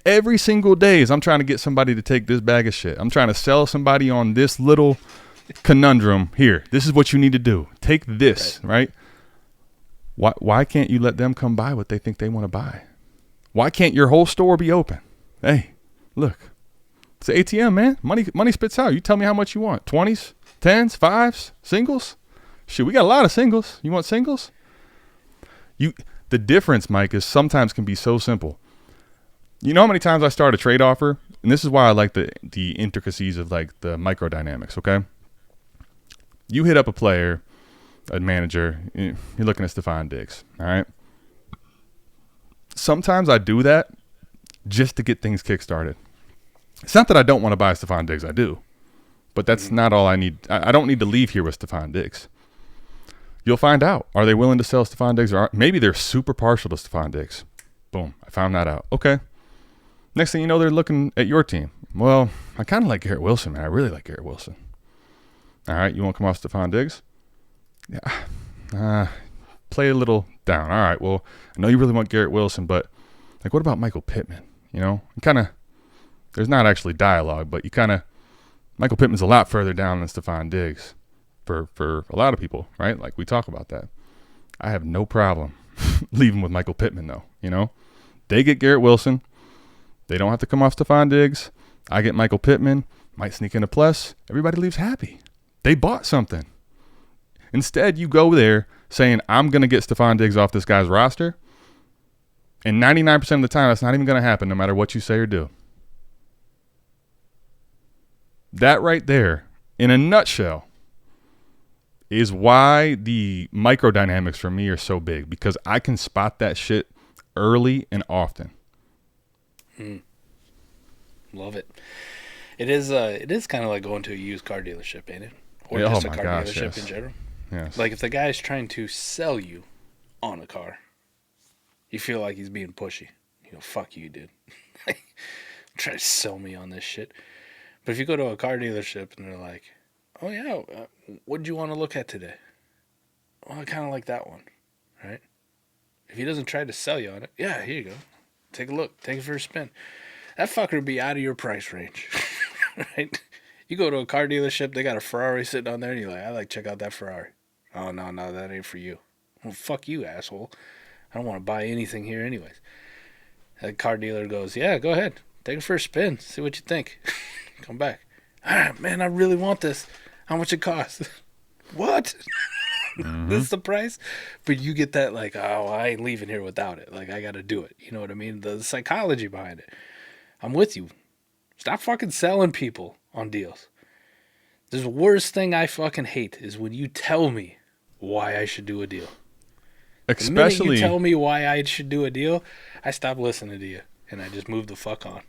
every single day is I'm trying to get somebody to take this bag of shit. I'm trying to sell somebody on this little conundrum here. This is what you need to do. Take this, right? Why can't you let them come buy what they think they want to buy? Why can't your whole store be open? Hey, look. It's the ATM, man. Money spits out. You tell me how much you want. 20s, 10s, 5s, singles? Shit, we got a lot of singles. You want singles? The difference, Mike, is sometimes can be so simple. You know how many times I start a trade offer? And this is why I like the intricacies of like the microdynamics, okay? You hit up a player, a manager, you're looking at Stephon Diggs, all right? Sometimes I do that just to get things kickstarted. It's not that I don't want to buy Stephon Diggs. I do. But that's not all I need. I don't need to leave here with Stephon Diggs. You'll find out. Are they willing to sell Stephon Diggs? Or maybe they're super partial to Stephon Diggs. Boom. I found that out. Okay. Next thing you know, they're looking at your team. Well, I kind of like Garrett Wilson, man. I really like Garrett Wilson. All right. You want to come off Stephon Diggs? Yeah. Play a little down. All right. Well, I know you really want Garrett Wilson, but like, what about Michael Pittman? There's not actually dialogue, but Michael Pittman's a lot further down than Stephon Diggs for a lot of people, right? Like we talk about that. I have no problem leaving with Michael Pittman though, They get Garrett Wilson. They don't have to come off Stephon Diggs. I get Michael Pittman, might sneak in a plus. Everybody leaves happy. They bought something. Instead, you go there saying, I'm going to get Stephon Diggs off this guy's roster. And 99% of the time, that's not even going to happen no matter what you say or do. That right there, in a nutshell, is why the microdynamics for me are so big. Because I can spot that shit early and often. Love it. It is kind of like going to a used car dealership, ain't it? Or just a car dealership in general. Yes. Like if the guy's trying to sell you on a car, you feel like he's being pushy. Fuck you, dude. Try to sell me on this shit. But if you go to a car dealership and they're like, oh yeah, what did you want to look at today? Well, I kind of like that one, right? If he doesn't try to sell you on it, yeah, here you go. Take a look. Take it for a spin. That fucker would be out of your price range, right? You go to a car dealership, they got a Ferrari sitting on there, and you're like, I like check out that Ferrari. Oh, no, that ain't for you. Well, fuck you, asshole. I don't want to buy anything here anyways. The car dealer goes, yeah, go ahead. Take it for a spin. See what you think. Come back. All right, man, I really want this. How much it costs? What? This is the price? But you get that like, oh, I ain't leaving here without it. Like, I got to do it. You know what I mean? The psychology behind it. I'm with you. Stop fucking selling people on deals. The worst thing I fucking hate is when you tell me why I should do a deal. Especially, the minute you tell me why I should do a deal, I stop listening to you and I just move the fuck on.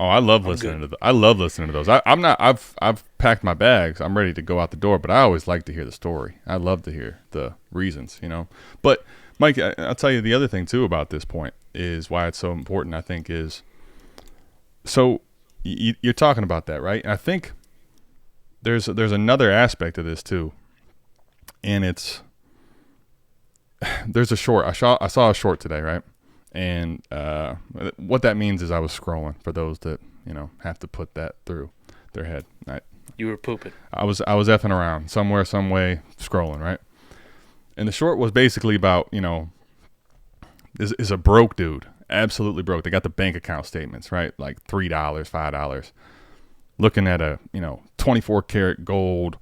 Oh, I love listening to I love listening to those. I've packed my bags. I'm ready to go out the door, but I always like to hear the story. I love to hear the reasons, you know. But Mike, I'll tell you the other thing too about this point is why it's so important. I think is so you're talking about that, right? And I think there's another aspect of this too, and it's there's a short. I saw a short today, right? And what that means is I was scrolling for those that, you know, have to put that through their head. You were pooping. I was effing around somewhere, some way, scrolling, right? And the short was basically about, you know, is a broke dude, absolutely broke. They got the bank account statements, right? Like $3, $5, looking at a, you know, 24 karat gold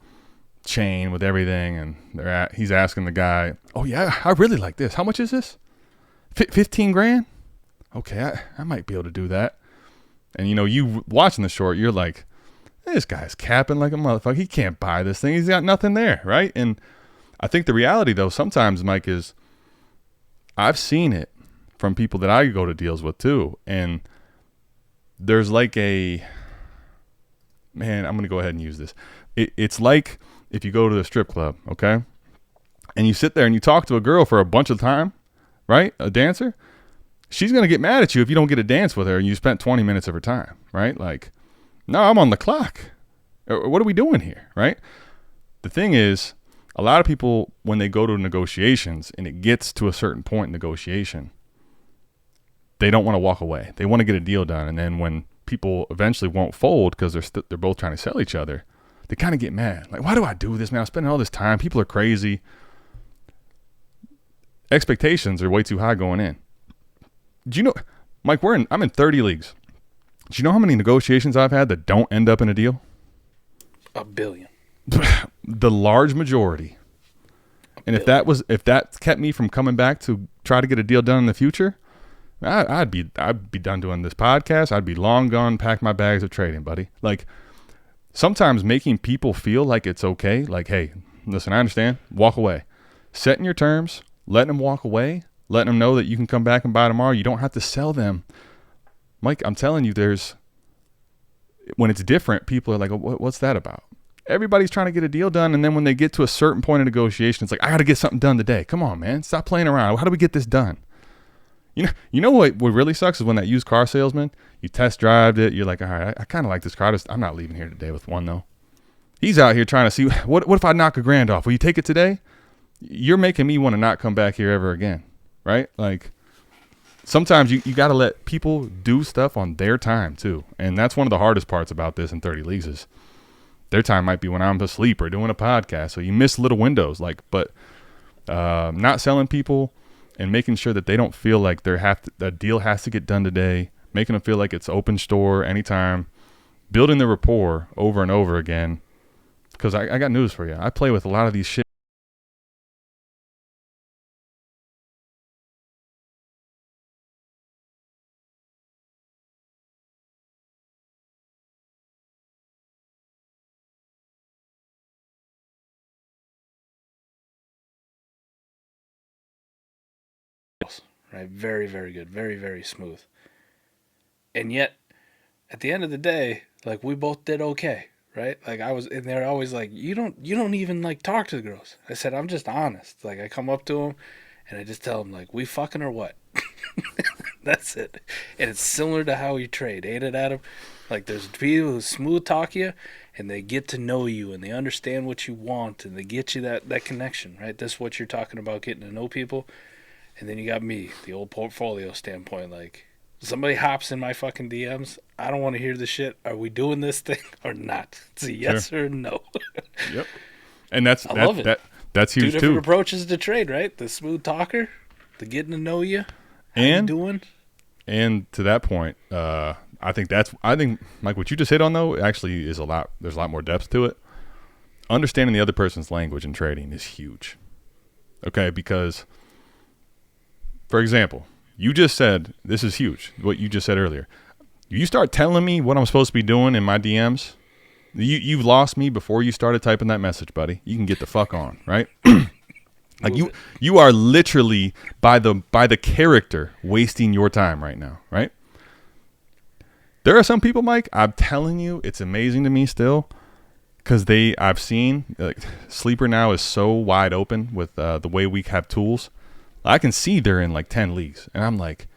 chain with everything, and he's asking the guy, oh yeah, I really like this. How much is this? 15 grand? Okay, I might be able to do that. And, you know, you watching the short, you're like, this guy's capping like a motherfucker. He can't buy this thing. He's got nothing there, right? And I think the reality, though, sometimes, Mike, is I've seen it from people that I go to deals with, too. And there's like I'm going to go ahead and use this. It's like if you go to the strip club, okay? And you sit there and you talk to a girl for a bunch of time, right? A dancer. She's going to get mad at you if you don't get a dance with her and you spent 20 minutes of her time, right? Like, no, I'm on the clock. What are we doing here, right? The thing is, a lot of people, when they go to negotiations and it gets to a certain point in negotiation, they don't want to walk away. They want to get a deal done. And then when people eventually won't fold because they're both trying to sell each other, they kind of get mad. Like, why do I do this, man? I'm spending all this time. People are crazy. Expectations are way too high going in. Do you know, Mike, I'm in 30 leagues. Do you know how many negotiations I've had that don't end up in a deal? 1 billion. The large majority. And if that kept me from coming back to try to get a deal done in the future, I'd be done doing this podcast. I'd be long gone, pack my bags of trading, buddy. Like, sometimes making people feel like it's okay, like, hey, listen, I understand, walk away. Setting your terms, letting them walk away, letting them know that you can come back and buy tomorrow. You don't have to sell them. Mike, I'm telling you, when it's different, people are like, what's that about? Everybody's trying to get a deal done, and then when they get to a certain point of negotiation, it's like, I got to get something done today. Come on, man. Stop playing around. How do we get this done? You know what really sucks is when that used car salesman, you test drived it, you're like, all right, I kind of like this car. I'm not leaving here today with one, though. He's out here trying to see, what if I knock $1,000 off? Will you take it today? You're making me want to not come back here ever again, right? Like, sometimes you got to let people do stuff on their time, too. And that's one of the hardest parts about this in 30 leagues is their time might be when I'm asleep or doing a podcast. So you miss little windows, but not selling people and making sure that they don't feel like that deal has to get done today, making them feel like it's open store anytime, building the rapport over and over again. Because I got news for you. I play with a lot of these shit. Right, very, very good, very, very smooth. And yet, at the end of the day, like, we both did okay, right? Like, and they're always like, you don't even like talk to the girls. I said, I'm just honest. Like, I come up to them and I just tell them, like, we fucking or what? That's it. And it's similar to how you trade, ain't it, Adam? Like, there's people who smooth talk you and they get to know you and they understand what you want and they get you that connection, right? That's what you're talking about, getting to know people. And then you got me, the old portfolio standpoint. Like, somebody hops in my fucking DMs, I don't want to hear the shit. Are we doing this thing or not? It's a yes or a no. Yep. And that's That's huge, Two different too. approaches to trade, right? The smooth talker, the getting to know you, how you doing. And to that point, I think Mike, what you just hit on though actually is there's a lot more depth to it. Understanding the other person's language in trading is huge. Okay, because for example, you just said this is huge. What you just said earlier, you start telling me what I'm supposed to be doing in my DMs. You've lost me before you started typing that message, buddy. You can get the fuck on, right? Like you are literally by the character wasting your time right now, right? There are some people, Mike, I'm telling you, it's amazing to me still, because I've seen Sleeper now is so wide open with the way we have tools. I can see they're in like 10 leagues, and I'm like,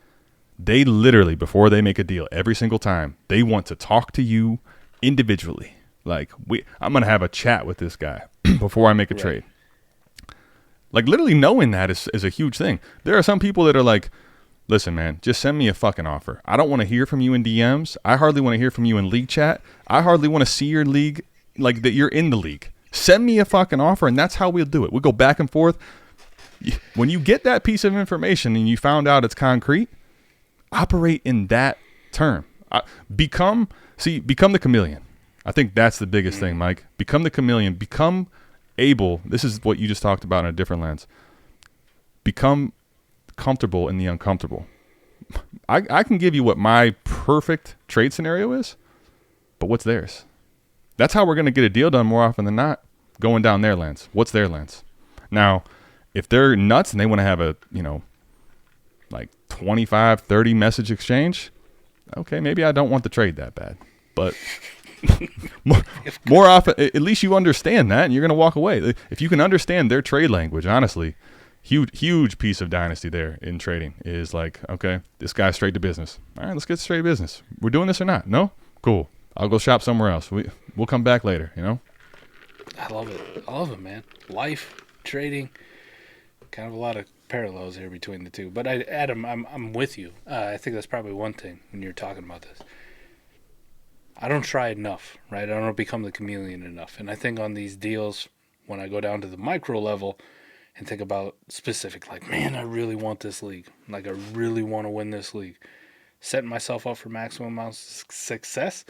they literally, before they make a deal, every single time, they want to talk to you individually. Like, I'm going to have a chat with this guy before I make a trade. Like, literally knowing that is a huge thing. There are some people that are like, listen, man, just send me a fucking offer. I don't want to hear from you in DMs. I hardly want to hear from you in league chat. I hardly want to see your league, like that you're in the league. Send me a fucking offer, and that's how we'll do it. We'll go back and forth. When you get that piece of information and you found out it's concrete, operate in that term. Become the chameleon. I think that's the biggest thing, Mike. Become the chameleon. Become able. This is what you just talked about in a different lens. Become comfortable in the uncomfortable. I can give you what my perfect trade scenario is, but what's theirs? That's how we're going to get a deal done more often than not, going down their lens. What's their lens? Now, if they're nuts and they want to have a, like 25, 30 message exchange, okay, maybe I don't want the trade that bad. But more often, at least you understand that and you're going to walk away. If you can understand their trade language, honestly, huge piece of dynasty there in trading is like, okay, this guy's straight to business. All right, let's get straight to business. We're doing this or not? No? Cool. I'll go shop somewhere else. We'll come back later, I love it, man. Life, trading, kind of a lot of parallels here between the two. But Adam, I'm with you. I think that's probably one thing when you're talking about this. I don't try enough, right? I don't become the chameleon enough. And I think on these deals, when I go down to the micro level and think about specific, like, man, I really want this league. Like, I really want to win this league. Setting myself up for maximum amounts of success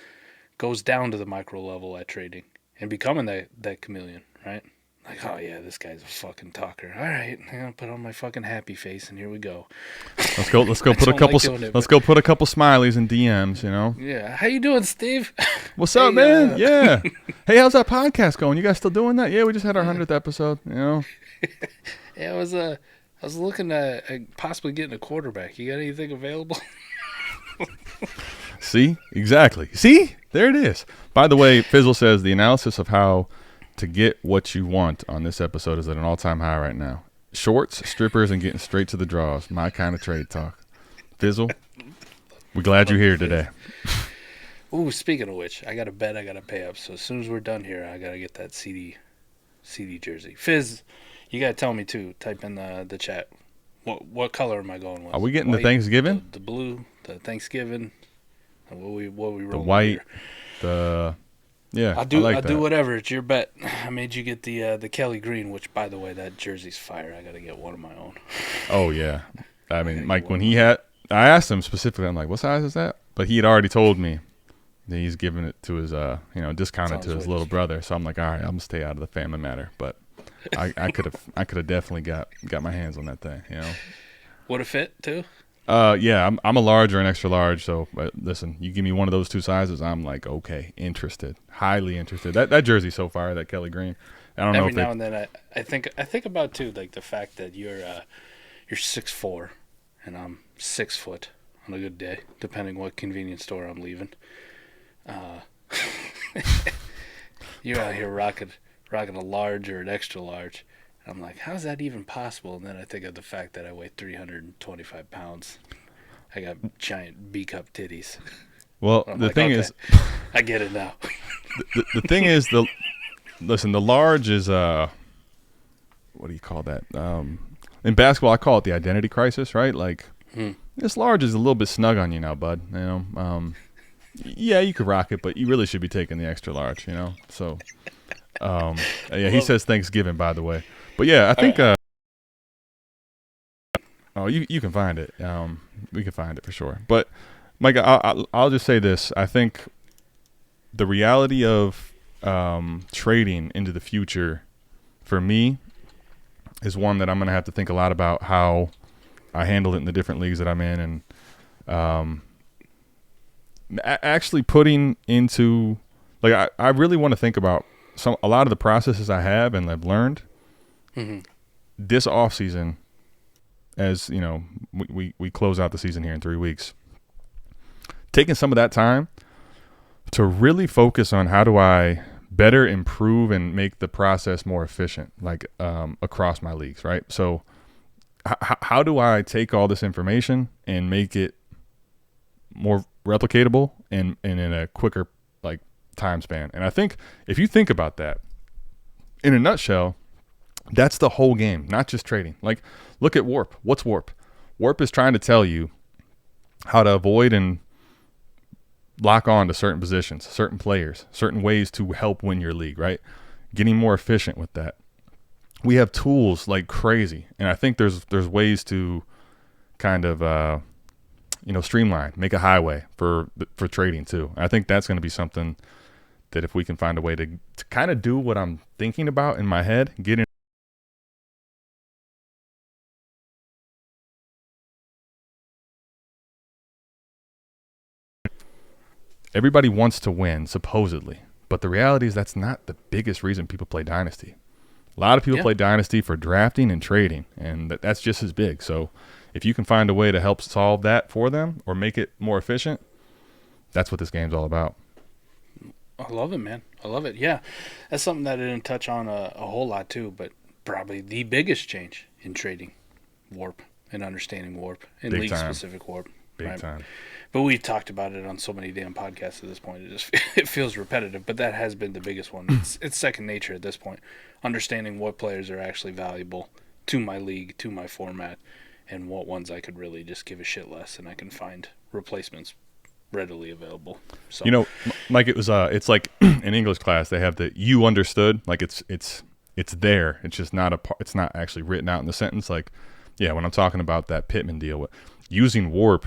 goes down to the micro level at trading and becoming that chameleon, right? Like, oh yeah, this guy's a fucking talker. All right, I'm gonna put on my fucking happy face and here we go. Let's go put a couple. Let's go put a couple smileys in DMs. Yeah. How you doing, Steve? What's up, man? Yeah. Hey, how's that podcast going? You guys still doing that? Yeah, we just had our 100th episode. Yeah, I was looking at possibly getting a quarterback. You got anything available? See, exactly. See, there it is. By the way, Fizzle says the analysis of how to get what you want on this episode is at an all-time high right now. Shorts, strippers, and getting straight to the draws. My kind of trade talk. Fizzle, we're glad you're here today. Ooh, speaking of which, I got a bet I got to pay up. So as soon as we're done here, I got to get that CD jersey. Fizz, you got to tell me too. Type in the chat. What color am I going with? Are we getting the Thanksgiving? The blue, the Thanksgiving. What we rolling the white, here? Yeah, I'll do whatever. It's your bet. I made you get the Kelly Green, which, by the way, that jersey's fire. I got to get one of my own. Oh yeah, I mean, Mike, when I asked him specifically, I'm like, what size is that? But he had already told me that he's giving it to his, discounted to his little brother. So I'm like, all right, I'm gonna stay out of the family matter. But I could have definitely got my hands on that thing. Would it fit too? Yeah, I'm a large or an extra large. So listen, you give me one of those two sizes, I'm like, okay, interested, highly interested. That jersey so far, that Kelly Green. I don't know. Every now and then, I think about too, like the fact that you're 6'4", and I'm 6 foot on a good day, depending what convenience store I'm leaving. You're out here rocking a large or an extra large. I'm like, how's that even possible? And then I think of the fact that I weigh 325 pounds. I got giant B-cup titties. Well, the thing is, I get it now. the thing is, the large is what do you call that? In basketball, I call it the identity crisis, right? Like, this large is a little bit snug on you now, bud. Yeah, you could rock it, but you really should be taking the extra large. So, yeah, he says Thanksgiving, by the way. But yeah, I think. Oh, you can find it. We can find it for sure. But Mike, I'll just say this. I think the reality of trading into the future, for me, is one that I'm going to have to think a lot about how I handle it in the different leagues that I'm in, and actually putting into, like, I really want to think about a lot of the processes I have and I've learned this off season. As you know, we close out the season here in 3 weeks. Taking some of that time to really focus on how do I better improve and make the process more efficient, like across my leagues, right? So how do I take all this information and make it more replicatable and in a quicker like time span? And I think if you think about that in a nutshell, that's the whole game, not just trading. Like, look at Warp. What's Warp? Warp is trying to tell you how to avoid and lock on to certain positions, certain players, certain ways to help win your league, right? Getting more efficient with that. We have tools like crazy, and I think there's ways to kind of streamline, make a highway for trading too. I think that's going to be something that if we can find a way to kind of do what I'm thinking about in my head, get in. Everybody wants to win, supposedly. But the reality is that's not the biggest reason people play Dynasty. A lot of people play Dynasty for drafting and trading, and that's just as big. So if you can find a way to help solve that for them or make it more efficient, that's what this game's all about. I love it, man. I love it. Yeah, that's something that I didn't touch on a whole lot too, but probably the biggest change in trading Warp and understanding Warp and league-specific Warp. Big time. But we've talked about it on so many damn podcasts at this point. It feels repetitive, but that has been the biggest one. It's second nature at this point. Understanding what players are actually valuable to my league, to my format, and what ones I could really just give a shit less, and I can find replacements readily available. So, you know, Mike, it's like in English class they have the "you understood," like it's there. It's just not it's not actually written out in the sentence. Like, yeah, when I'm talking about that Pittman deal, using Warp.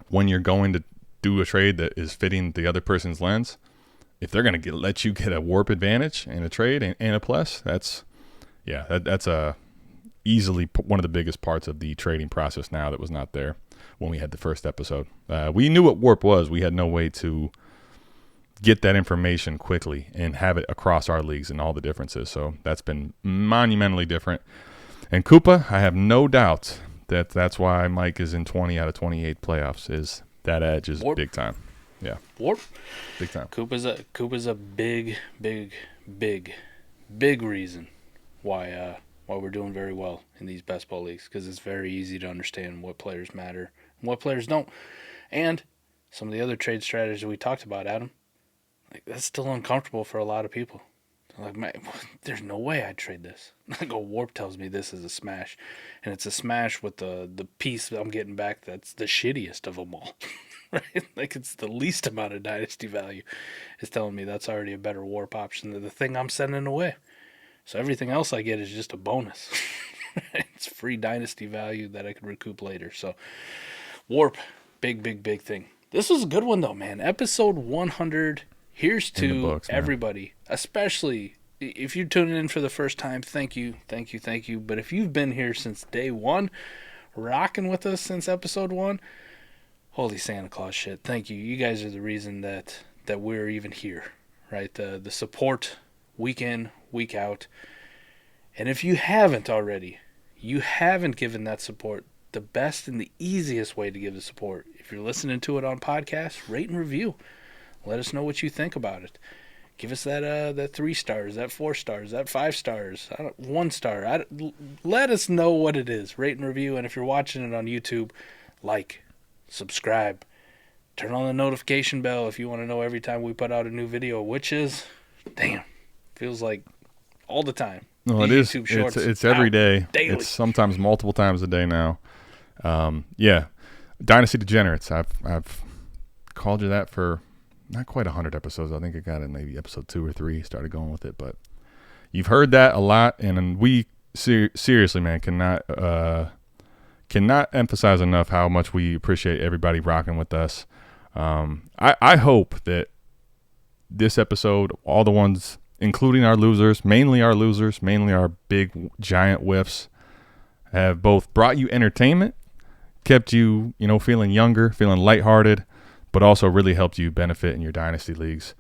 When you're going to do a trade that is fitting the other person's lens, if they're going to let you get a Warp advantage in a trade and a plus, that's easily one of the biggest parts of the trading process now that was not there when we had the first episode. We knew what Warp was. We had no way to get that information quickly and have it across our leagues and all the differences. So that's been monumentally different. And Koopa, I have no doubt that's why Mike is in 20 out of 28 playoffs. Is that edge is Warp. Big time. Yeah. Warp. Big time. Koopa's a big reason why we're doing very well in these best ball leagues, because it's very easy to understand what players matter and what players don't. And some of the other trade strategies we talked about, Adam, like that's still uncomfortable for a lot of people. Like, man, there's no way I'd trade this. I go, Warp tells me this is a smash. And it's a smash with the piece that I'm getting back that's the shittiest of them all. Right? Like, it's the least amount of Dynasty value. It's telling me that's already a better Warp option than the thing I'm sending away. So everything else I get is just a bonus. It's free Dynasty value that I could recoup later. So, Warp, big thing. This was a good one, though, man. Episode 100. Here's to everybody, especially if you're tuning in for the first time. Thank you. But if you've been here since day one, rocking with us since episode 1, holy Santa Claus shit. Thank you. You guys are the reason that we're even here, right? The support week in, week out. And if you haven't already, you haven't given that support, the best and the easiest way to give the support, if you're listening to it on podcast, rate and review. Let us know what you think about it. Give us that 3 stars, that 4 stars, that 5 stars, 1 star. Let us know what it is. Rate and review. And if you're watching it on YouTube, like, subscribe, turn on the notification bell if you want to know every time we put out a new video, which is, feels like all the time. No, it is. It's every day. Daily. It's sometimes multiple times a day now. Yeah, Dynasty Degenerates. I've called you that for not quite 100 episodes. I think I got in maybe episode 2 or 3, started going with it. But you've heard that a lot, and we seriously, man, cannot emphasize enough how much we appreciate everybody rocking with us. I hope that this episode, all the ones, including our losers, mainly our big giant whiffs, have both brought you entertainment, kept you, feeling younger, feeling lighthearted, but also really helped you benefit in your dynasty leagues,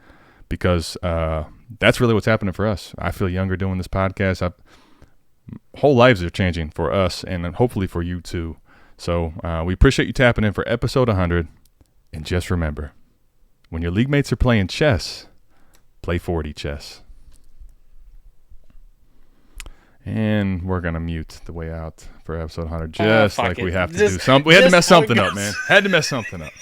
because that's really what's happening for us. I feel younger doing this podcast. Whole lives are changing for us, and hopefully for you too. So we appreciate you tapping in for episode 100. And just remember, when your league mates are playing chess, play 40 chess. And we're going to mute the way out for episode 100, just like we have to do something. We had to mess something up, man. Had to mess something up.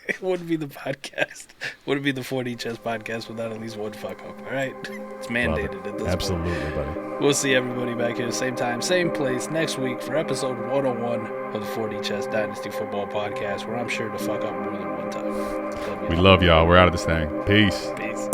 It wouldn't be the podcast. Wouldn't be the 40 Chess podcast without at least one fuck up. All right, it's mandated at this Absolutely, point. buddy. We'll see everybody back here same time, same place next week for episode 101 of the 40 Chess Dynasty Football Podcast, where I'm sure to fuck up more than one time. We love y'all. We're out of this thing. Peace. Peace.